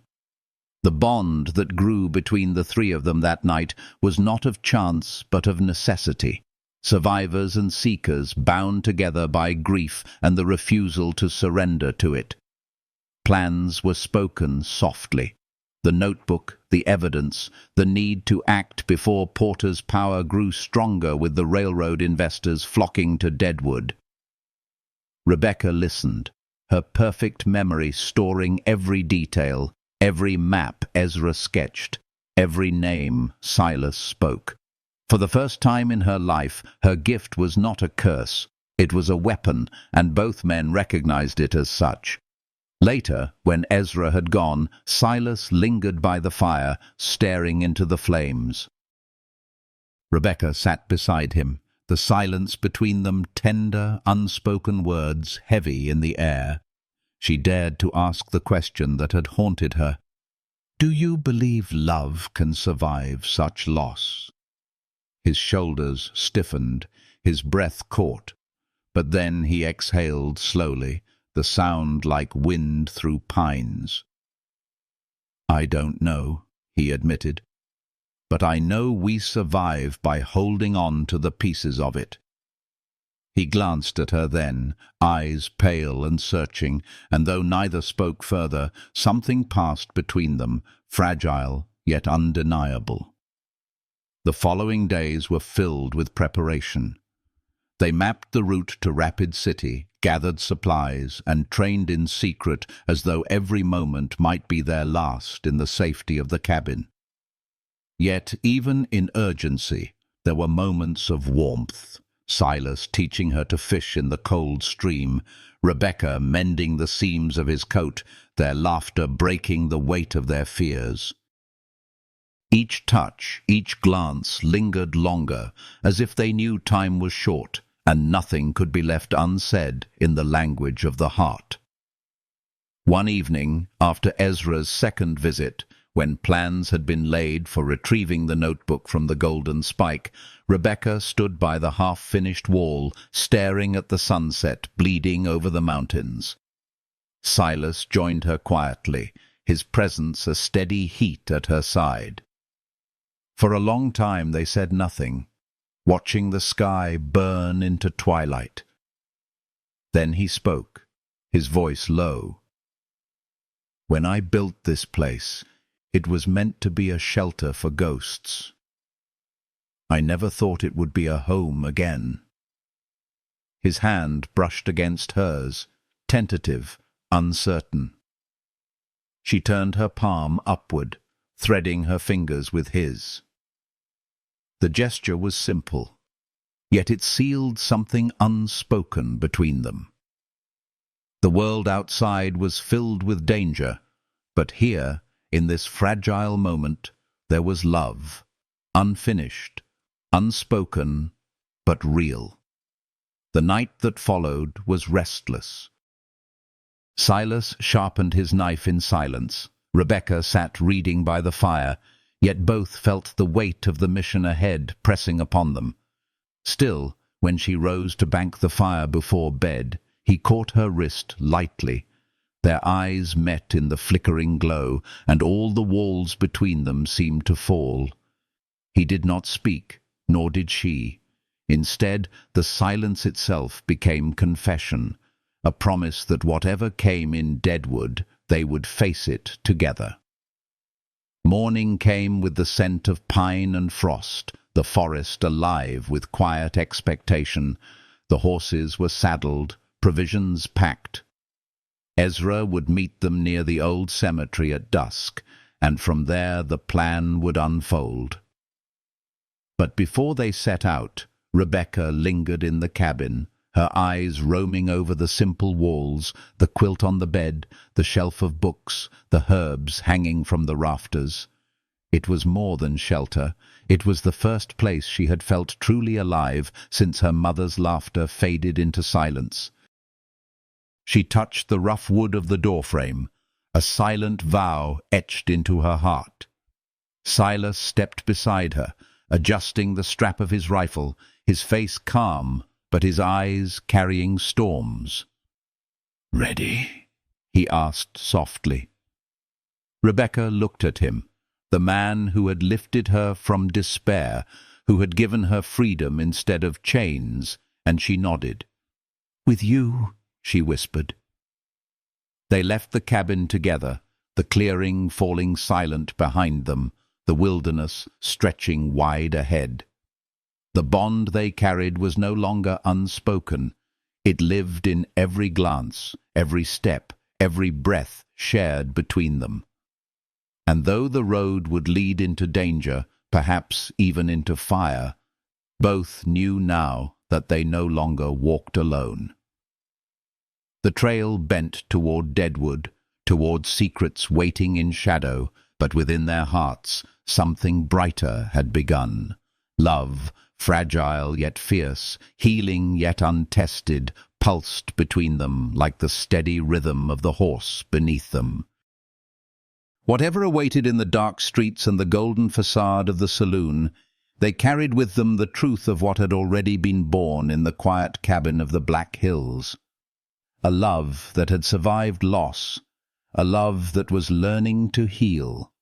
The bond that grew between the three of them that night was not of chance but of necessity, survivors and seekers bound together by grief and the refusal to surrender to it. Plans were spoken softly. The notebook, the evidence, the need to act before Porter's power grew stronger with the railroad investors flocking to Deadwood. Rebecca listened, her perfect memory storing every detail, every map Ezra sketched, every name Silas spoke. For the first time in her life, her gift was not a curse. It was a weapon, and both men recognized it as such. Later, when Ezra had gone, Silas lingered by the fire, staring into the flames. Rebecca sat beside him, the silence between them tender, unspoken words heavy in the air. She dared to ask the question that had haunted her. "Do you believe love can survive such loss?" His shoulders stiffened, his breath caught, but then he exhaled slowly, the sound like wind through pines. "I don't know," he admitted, "but I know we survive by holding on to the pieces of it." He glanced at her then, eyes pale and searching, and though neither spoke further, something passed between them, fragile yet undeniable. The following days were filled with preparation. They mapped the route to Rapid City, gathered supplies, and trained in secret as though every moment might be their last in the safety of the cabin. Yet, even in urgency, there were moments of warmth. Silas teaching her to fish in the cold stream, Rebecca mending the seams of his coat, their laughter breaking the weight of their fears. Each touch, each glance lingered longer, as if they knew time was short, and nothing could be left unsaid in the language of the heart. One evening, after Ezra's second visit, when plans had been laid for retrieving the notebook from the Golden Spike, Rebecca stood by the half-finished wall, staring at the sunset bleeding over the mountains. Silas joined her quietly, his presence a steady heat at her side. For a long time they said nothing, watching the sky burn into twilight. Then he spoke, his voice low. "When I built this place, it was meant to be a shelter for ghosts. I never thought it would be a home again." His hand brushed against hers, tentative, uncertain. She turned her palm upward, threading her fingers with his. The gesture was simple, yet it sealed something unspoken between them. The world outside was filled with danger, but here, in this fragile moment, there was love, unfinished, unspoken, but real. The night that followed was restless. Silas sharpened his knife in silence. Rebecca sat reading by the fire, yet both felt the weight of the mission ahead pressing upon them. Still, when she rose to bank the fire before bed, he caught her wrist lightly. Their eyes met in the flickering glow, and all the walls between them seemed to fall. He did not speak, nor did she. Instead, the silence itself became confession, a promise that whatever came in Deadwood, they would face it together. Morning came with the scent of pine and frost, the forest alive with quiet expectation. The horses were saddled, provisions packed. Ezra would meet them near the old cemetery at dusk, and from there the plan would unfold. But before they set out, Rebecca lingered in the cabin, her eyes roaming over the simple walls, the quilt on the bed, the shelf of books, the herbs hanging from the rafters. It was more than shelter. It was the first place she had felt truly alive since her mother's laughter faded into silence. She touched the rough wood of the doorframe, a silent vow etched into her heart. Silas stepped beside her, adjusting the strap of his rifle, his face calm, but his eyes carrying storms. "Ready?" he asked softly. Rebecca looked at him, the man who had lifted her from despair, who had given her freedom instead of chains, and she nodded. "With you," she whispered. They left the cabin together, the clearing falling silent behind them, the wilderness stretching wide ahead. The bond they carried was no longer unspoken. It lived in every glance, every step, every breath shared between them. And though the road would lead into danger, perhaps even into fire, both knew now that they no longer walked alone. The trail bent toward Deadwood, toward secrets waiting in shadow, but within their hearts something brighter had begun. Love, fragile yet fierce, healing yet untested, pulsed between them like the steady rhythm of the horse beneath them. Whatever awaited in the dark streets and the golden facade of the saloon, they carried with them the truth of what had already been born in the quiet cabin of the Black Hills. A love that had survived loss, a love that was learning to heal.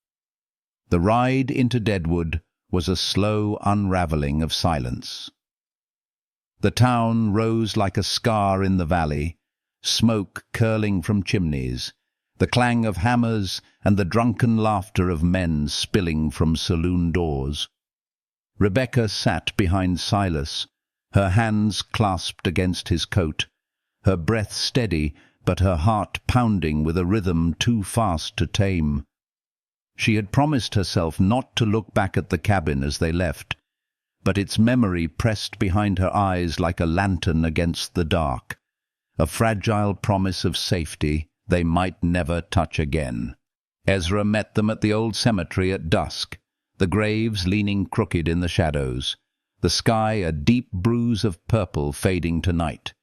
The ride into Deadwood was a slow unraveling of silence. The town rose like a scar in the valley, smoke curling from chimneys, the clang of hammers and the drunken laughter of men spilling from saloon doors. Rebecca sat behind Silas, her hands clasped against his coat, her breath steady, but her heart pounding with a rhythm too fast to tame. She had promised herself not to look back at the cabin as they left, but its memory pressed behind her eyes like a lantern against the dark, a fragile promise of safety they might never touch again. Ezra met them at the old cemetery at dusk, the graves leaning crooked in the shadows, the sky a deep bruise of purple fading to night.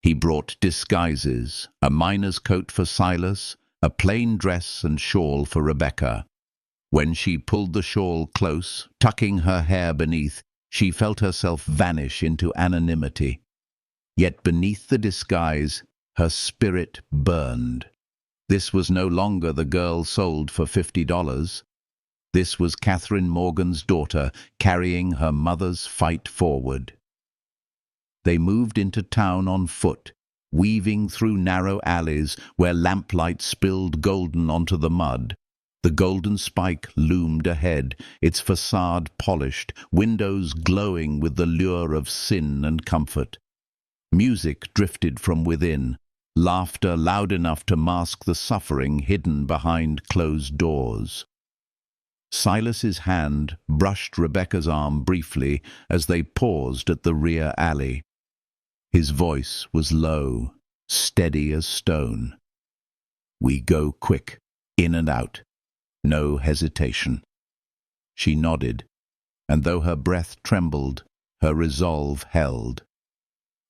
He brought disguises, a miner's coat for Silas, a plain dress and shawl for Rebecca. When she pulled the shawl close, tucking her hair beneath, she felt herself vanish into anonymity. Yet beneath the disguise, her spirit burned. This was no longer the girl sold for $50. This was Catherine Morgan's daughter, carrying her mother's fight forward. They moved into town on foot, weaving through narrow alleys where lamplight spilled golden onto the mud. The Golden Spike loomed ahead, its facade polished, windows glowing with the lure of sin and comfort. Music drifted from within, laughter loud enough to mask the suffering hidden behind closed doors. Silas's hand brushed Rebecca's arm briefly as they paused at the rear alley. His voice was low, steady as stone. "We go quick, in and out. No hesitation." She nodded, and though her breath trembled, her resolve held.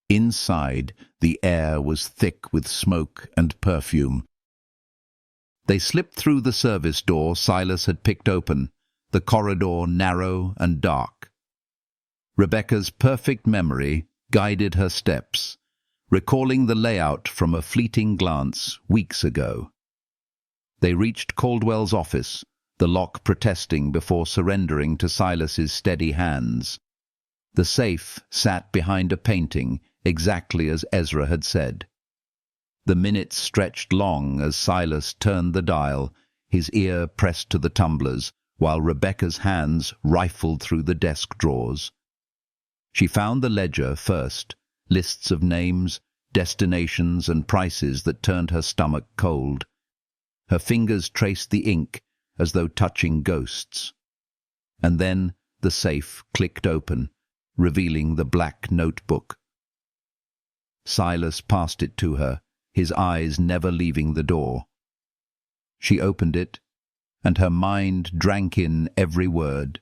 Inside, the air was thick with smoke and perfume. They slipped through the service door Silas had picked open, the corridor narrow and dark. Rebecca's perfect memory guided her steps, recalling the layout from a fleeting glance weeks ago. They reached Caldwell's office, the lock protesting before surrendering to Silas's steady hands. The safe sat behind a painting, exactly as Ezra had said. The minutes stretched long as Silas turned the dial, his ear pressed to the tumblers, while Rebecca's hands rifled through the desk drawers. She found the ledger first, lists of names, destinations and prices that turned her stomach cold. Her fingers traced the ink as though touching ghosts. And then the safe clicked open, revealing the black notebook. Silas passed it to her, his eyes never leaving the door. She opened it, and her mind drank in every word.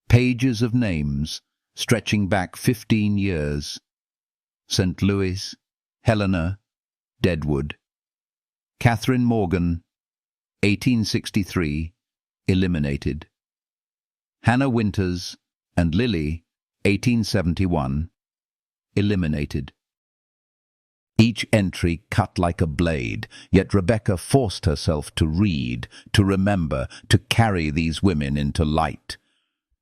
Pages of names, stretching back 15 years. St. Louis, Helena, Deadwood. Catherine Morgan, 1863, eliminated. Hannah Winters and Lily, 1871, eliminated. Each entry cut like a blade, yet Rebecca forced herself to read, to remember, to carry these women into light.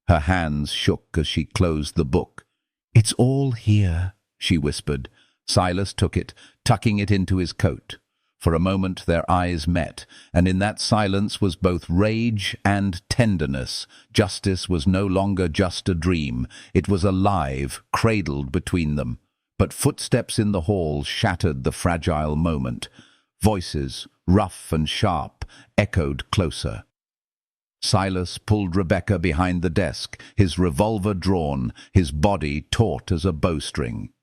Her hands shook as she closed the book. "It's all here," she whispered. Silas took it, tucking it into his coat. For a moment their eyes met, and in that silence was both rage and tenderness. Justice was no longer just a dream. It was alive, cradled between them. But footsteps in the hall shattered the fragile moment. Voices, rough and sharp, echoed closer. Silas pulled Rebecca behind the desk, his revolver drawn, his body taut as a bowstring.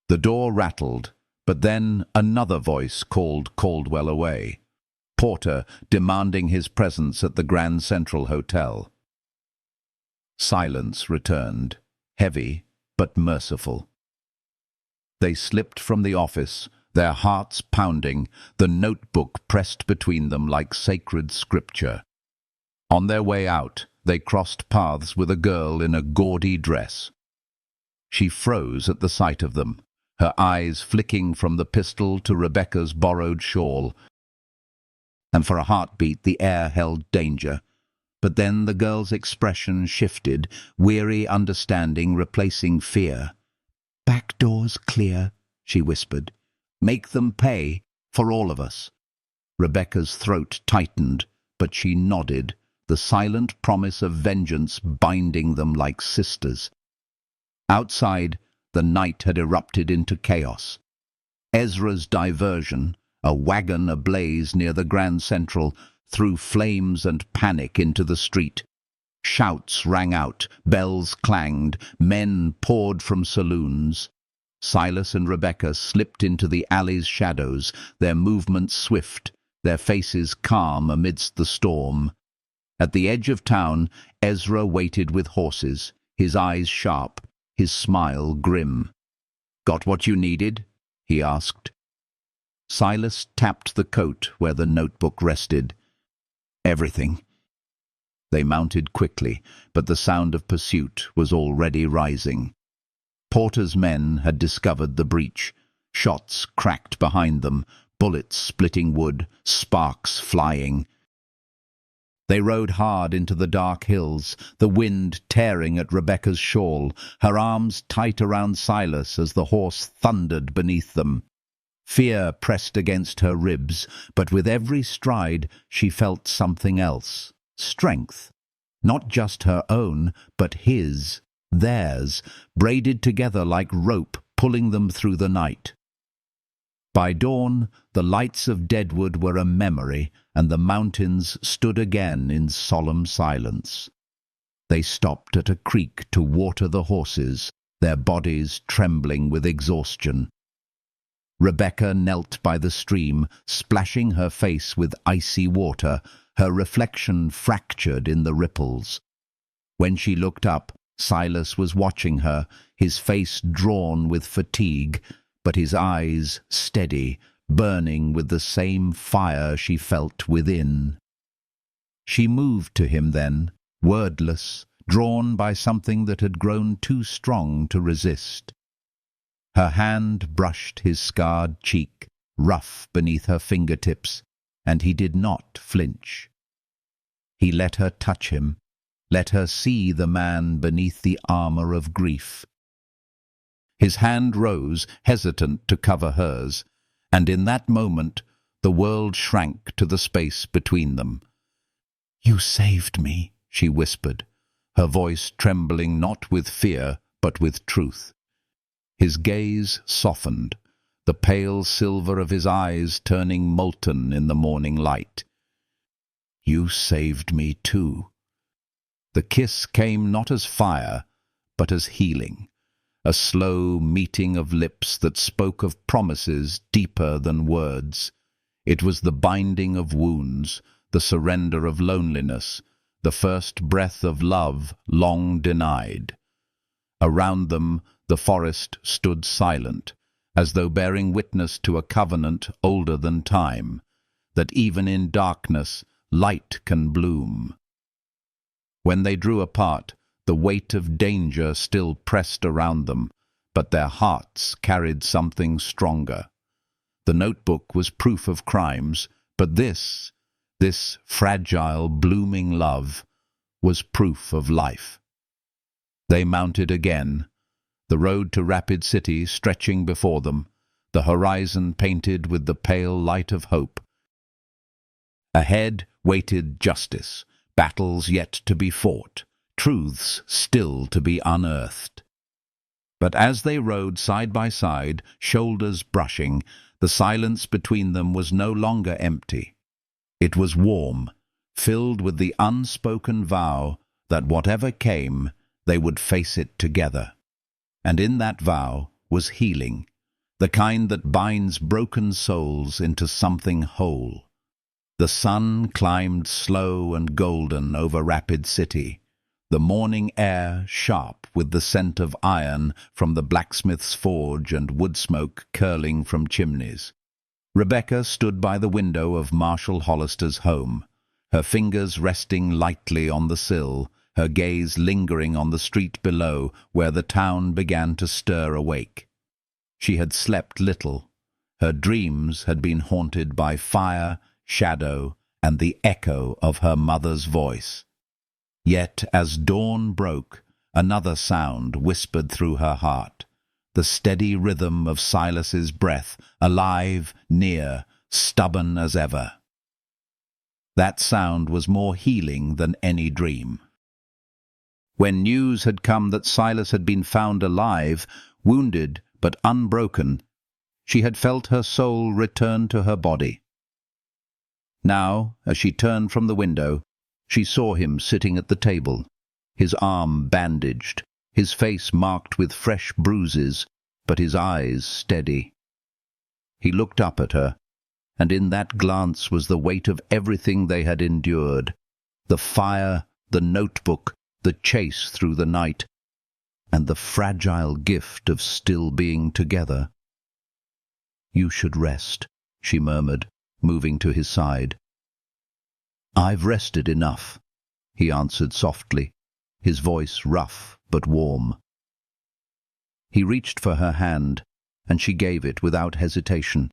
The door rattled, but then another voice called Caldwell away. Porter demanding his presence at the Grand Central Hotel. Silence returned, heavy but merciful. They slipped from the office, their hearts pounding, the notebook pressed between them like sacred scripture. On their way out, they crossed paths with a girl in a gaudy dress. She froze at the sight of them, her eyes flicking from the pistol to Rebecca's borrowed shawl. And for a heartbeat the air held danger. But then the girl's expression shifted, weary understanding replacing fear. "Back door's clear," she whispered. "Make them pay, for all of us." Rebecca's throat tightened, but she nodded, the silent promise of vengeance binding them like sisters. Outside, the night had erupted into chaos. Ezra's diversion, a wagon ablaze near the Grand Central, threw flames and panic into the street. Shouts rang out, bells clanged, men poured from saloons. Silas and Rebecca slipped into the alley's shadows, their movements swift, their faces calm amidst the storm. At the edge of town, Ezra waited with horses, his eyes sharp, his smile grim. "Got what you needed?" he asked. Silas tapped the coat where the notebook rested. "Everything." They mounted quickly, but the sound of pursuit was already rising. Porter's men had discovered the breach. Shots cracked behind them, bullets splitting wood, sparks flying. They rode hard into the dark hills, the wind tearing at Rebecca's shawl, her arms tight around Silas as the horse thundered beneath them. Fear pressed against her ribs, but with every stride she felt something else. Strength. Not just her own, but his, theirs, braided together like rope, pulling them through the night. By dawn, the lights of Deadwood were a memory, and the mountains stood again in solemn silence. They stopped at a creek to water the horses, their bodies trembling with exhaustion. Rebecca knelt by the stream, splashing her face with icy water, her reflection fractured in the ripples. When she looked up, Silas was watching her, his face drawn with fatigue, but his eyes steady, burning with the same fire she felt within. She moved to him then, wordless, drawn by something that had grown too strong to resist. Her hand brushed his scarred cheek, rough beneath her fingertips, and he did not flinch. He let her touch him, let her see the man beneath the armor of grief. His hand rose, hesitant to cover hers, and in that moment the world shrank to the space between them. "You saved me," she whispered, her voice trembling not with fear but with truth. His gaze softened, the pale silver of his eyes turning molten in the morning light. "You saved me too." The kiss came not as fire, but as healing, a slow meeting of lips that spoke of promises deeper than words. It was the binding of wounds, the surrender of loneliness, the first breath of love long denied. Around them the forest stood silent, as though bearing witness to a covenant older than time, that even in darkness light can bloom. When they drew apart, the weight of danger still pressed around them, but their hearts carried something stronger. The notebook was proof of crimes, but this fragile, blooming love, was proof of life. They mounted again, the road to Rapid City stretching before them, the horizon painted with the pale light of hope. Ahead waited justice, battles yet to be fought, truths still to be unearthed. But as they rode side by side, shoulders brushing, the silence between them was no longer empty. It was warm, filled with the unspoken vow that whatever came, they would face it together. And in that vow was healing, the kind that binds broken souls into something whole. The sun climbed slow and golden over Rapid City, the morning air sharp with the scent of iron from the blacksmith's forge and wood smoke curling from chimneys. Rebecca stood by the window of Marshall Hollister's home, her fingers resting lightly on the sill, her gaze lingering on the street below where the town began to stir awake. She had slept little. Her dreams had been haunted by fire, shadow, and the echo of her mother's voice. Yet as dawn broke, another sound whispered through her heart, the steady rhythm of Silas's breath, alive, near, stubborn as ever. That sound was more healing than any dream. When news had come that Silas had been found alive, wounded but unbroken, she had felt her soul return to her body. Now, as she turned from the window, she saw him sitting at the table, his arm bandaged, his face marked with fresh bruises, but his eyes steady. He looked up at her, and in that glance was the weight of everything they had endured, the fire, the notebook, the chase through the night, and the fragile gift of still being together. "You should rest," she murmured, moving to his side. "I've rested enough," he answered softly, his voice rough but warm. He reached for her hand, and she gave it without hesitation,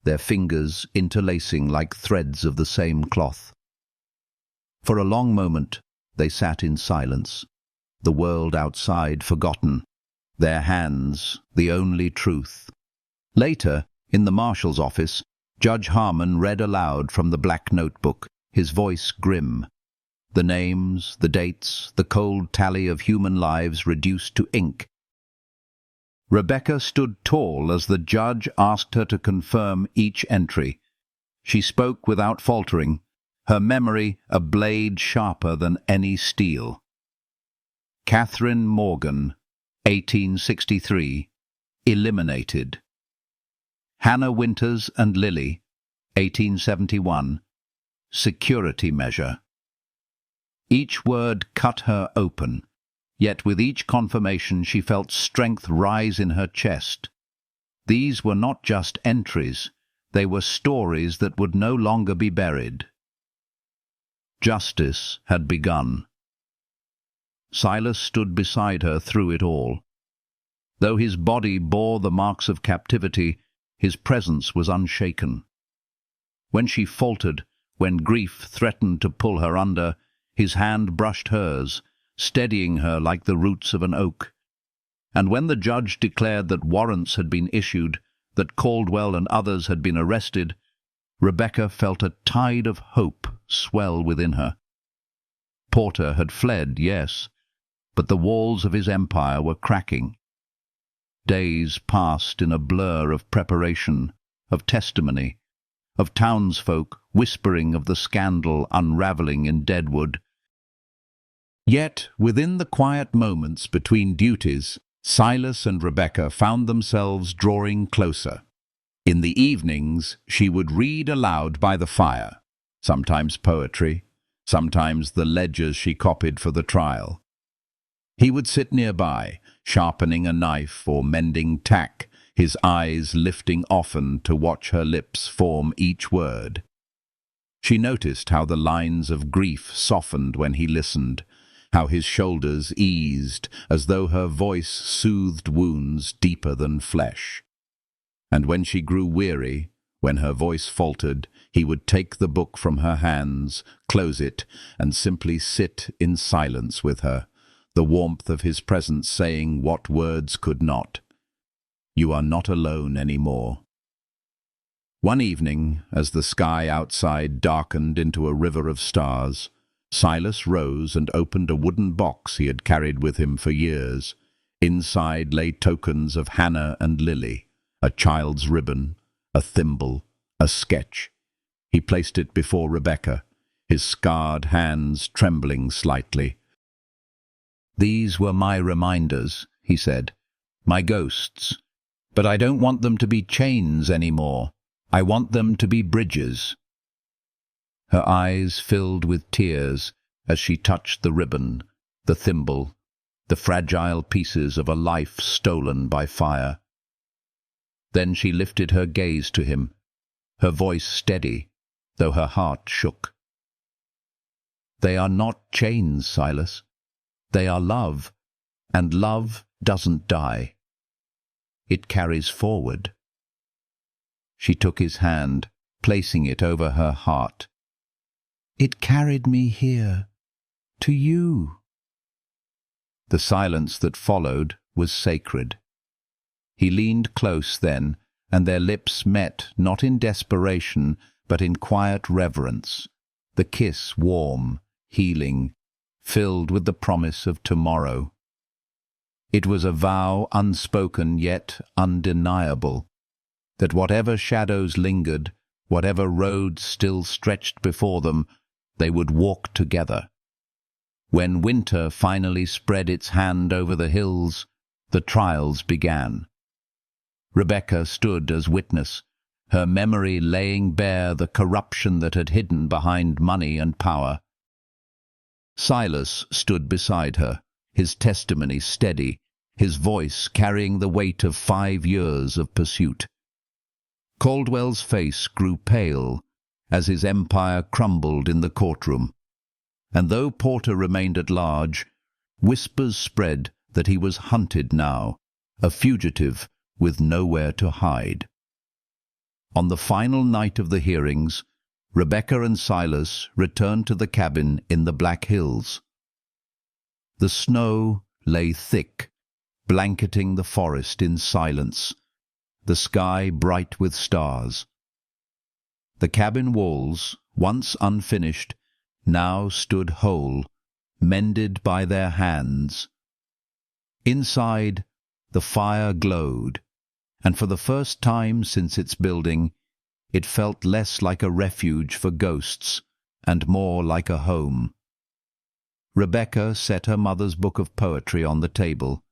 their fingers interlacing like threads of the same cloth. For a long moment they sat in silence, the world outside forgotten, their hands the only truth. Later, in the marshal's office, Judge Harmon read aloud from the black notebook, his voice grim. The names, the dates, the cold tally of human lives reduced to ink. Rebecca stood tall as the judge asked her to confirm each entry. She spoke without faltering, her memory a blade sharper than any steel. Catherine Morgan, 1863, eliminated. Hannah Winters and Lily, 1871, security measure. Each word cut her open, yet with each confirmation she felt strength rise in her chest. These were not just entries, they were stories that would no longer be buried. Justice had begun. Silas stood beside her through it all. Though his body bore the marks of captivity, his presence was unshaken. When she faltered, when grief threatened to pull her under, his hand brushed hers, steadying her like the roots of an oak. And when the judge declared that warrants had been issued, that Caldwell and others had been arrested, Rebecca felt a tide of hope swell within her. Porter had fled, yes, but the walls of his empire were cracking. Days passed in a blur of preparation, of testimony, of townsfolk whispering of the scandal unravelling in Deadwood. Yet, within the quiet moments between duties, Silas and Rebecca found themselves drawing closer. In the evenings, she would read aloud by the fire, sometimes poetry, sometimes the ledgers she copied for the trial. He would sit nearby, sharpening a knife or mending tack, his eyes lifting often to watch her lips form each word. She noticed how the lines of grief softened when he listened, how his shoulders eased as though her voice soothed wounds deeper than flesh. And when she grew weary, when her voice faltered, he would take the book from her hands, close it, and simply sit in silence with her, the warmth of his presence saying what words could not. "You are not alone any more." One evening, as the sky outside darkened into a river of stars, Silas rose and opened a wooden box he had carried with him for years. Inside lay tokens of Hannah and Lily, a child's ribbon, a thimble, a sketch. He placed it before Rebecca, his scarred hands trembling slightly. "These were my reminders," he said, "my ghosts. But I don't want them to be chains anymore. I want them to be bridges." Her eyes filled with tears as she touched the ribbon, the thimble, the fragile pieces of a life stolen by fire. Then she lifted her gaze to him, her voice steady, though her heart shook. "They are not chains, Silas. They are love, and love doesn't die. It carries forward." She took his hand, placing it over her heart. "It carried me here, to you." The silence that followed was sacred. He leaned close then, and their lips met not in desperation, but in quiet reverence, the kiss warm, healing, filled with the promise of tomorrow. It was a vow unspoken yet undeniable, that whatever shadows lingered, whatever roads still stretched before them, they would walk together. When winter finally spread its hand over the hills, the trials began. Rebecca stood as witness, her memory laying bare the corruption that had hidden behind money and power. Silas stood beside her, his testimony steady, his voice carrying the weight of 5 years of pursuit. Caldwell's face grew pale as his empire crumbled in the courtroom, and though Porter remained at large, whispers spread that he was hunted now, a fugitive with nowhere to hide. On the final night of the hearings, Rebecca and Silas returned to the cabin in the Black Hills. The snow lay thick, blanketing the forest in silence, the sky bright with stars. The cabin walls, once unfinished, now stood whole, mended by their hands. Inside, The fire glowed, and for the first time since its building, it felt less like a refuge for ghosts and more like a home. Rebecca set her mother's book of poetry on the table,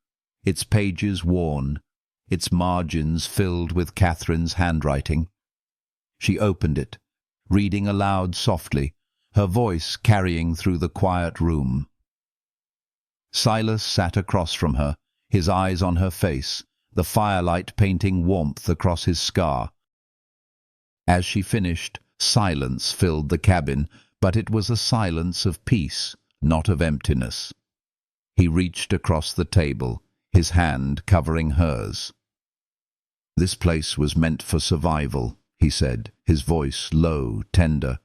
its pages worn, its margins filled with Catherine's handwriting. She opened it, reading aloud softly, her voice carrying through the quiet room. Silas sat across from her, his eyes on her face, the firelight painting warmth across his scar. As she finished, silence filled the cabin, but it was a silence of peace, not of emptiness. He reached across the table, his hand covering hers. "This place was meant for survival," he said, his voice low, tender.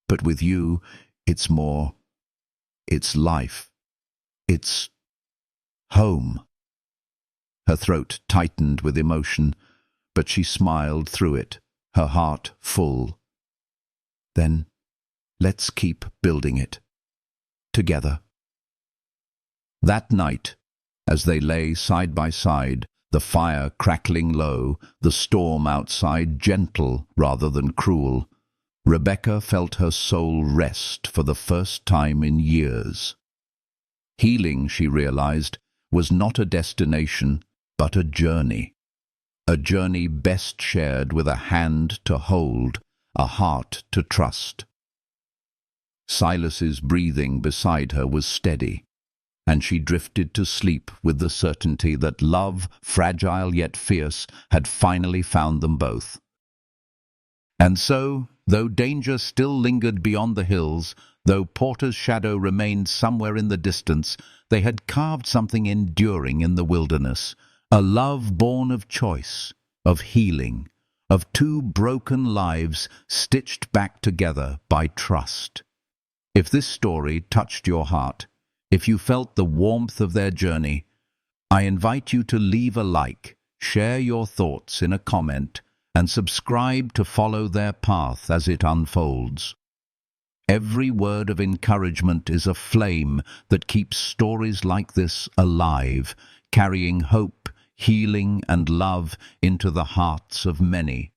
"But with you, it's more. It's life. It's home." Her throat tightened with emotion, but she smiled through it, her heart full. "Then let's keep building it. Together." That night, as they lay side by side, the fire crackling low, the storm outside gentle rather than cruel, Rebecca felt her soul rest for the first time in years. Healing, she realized, was not a destination, but a journey best shared with a hand to hold, a heart to trust. Silas's breathing beside her was steady, and she drifted to sleep with the certainty that love, fragile yet fierce, had finally found them both. And so, though danger still lingered beyond the hills, though Porter's shadow remained somewhere in the distance, they had carved something enduring in the wilderness, a love born of choice, of healing, of two broken lives stitched back together by trust. If this story touched your heart, if you felt the warmth of their journey, I invite you to leave a like, share your thoughts in a comment, and subscribe to follow their path as it unfolds. Every word of encouragement is a flame that keeps stories like this alive, carrying hope, healing, and love into the hearts of many.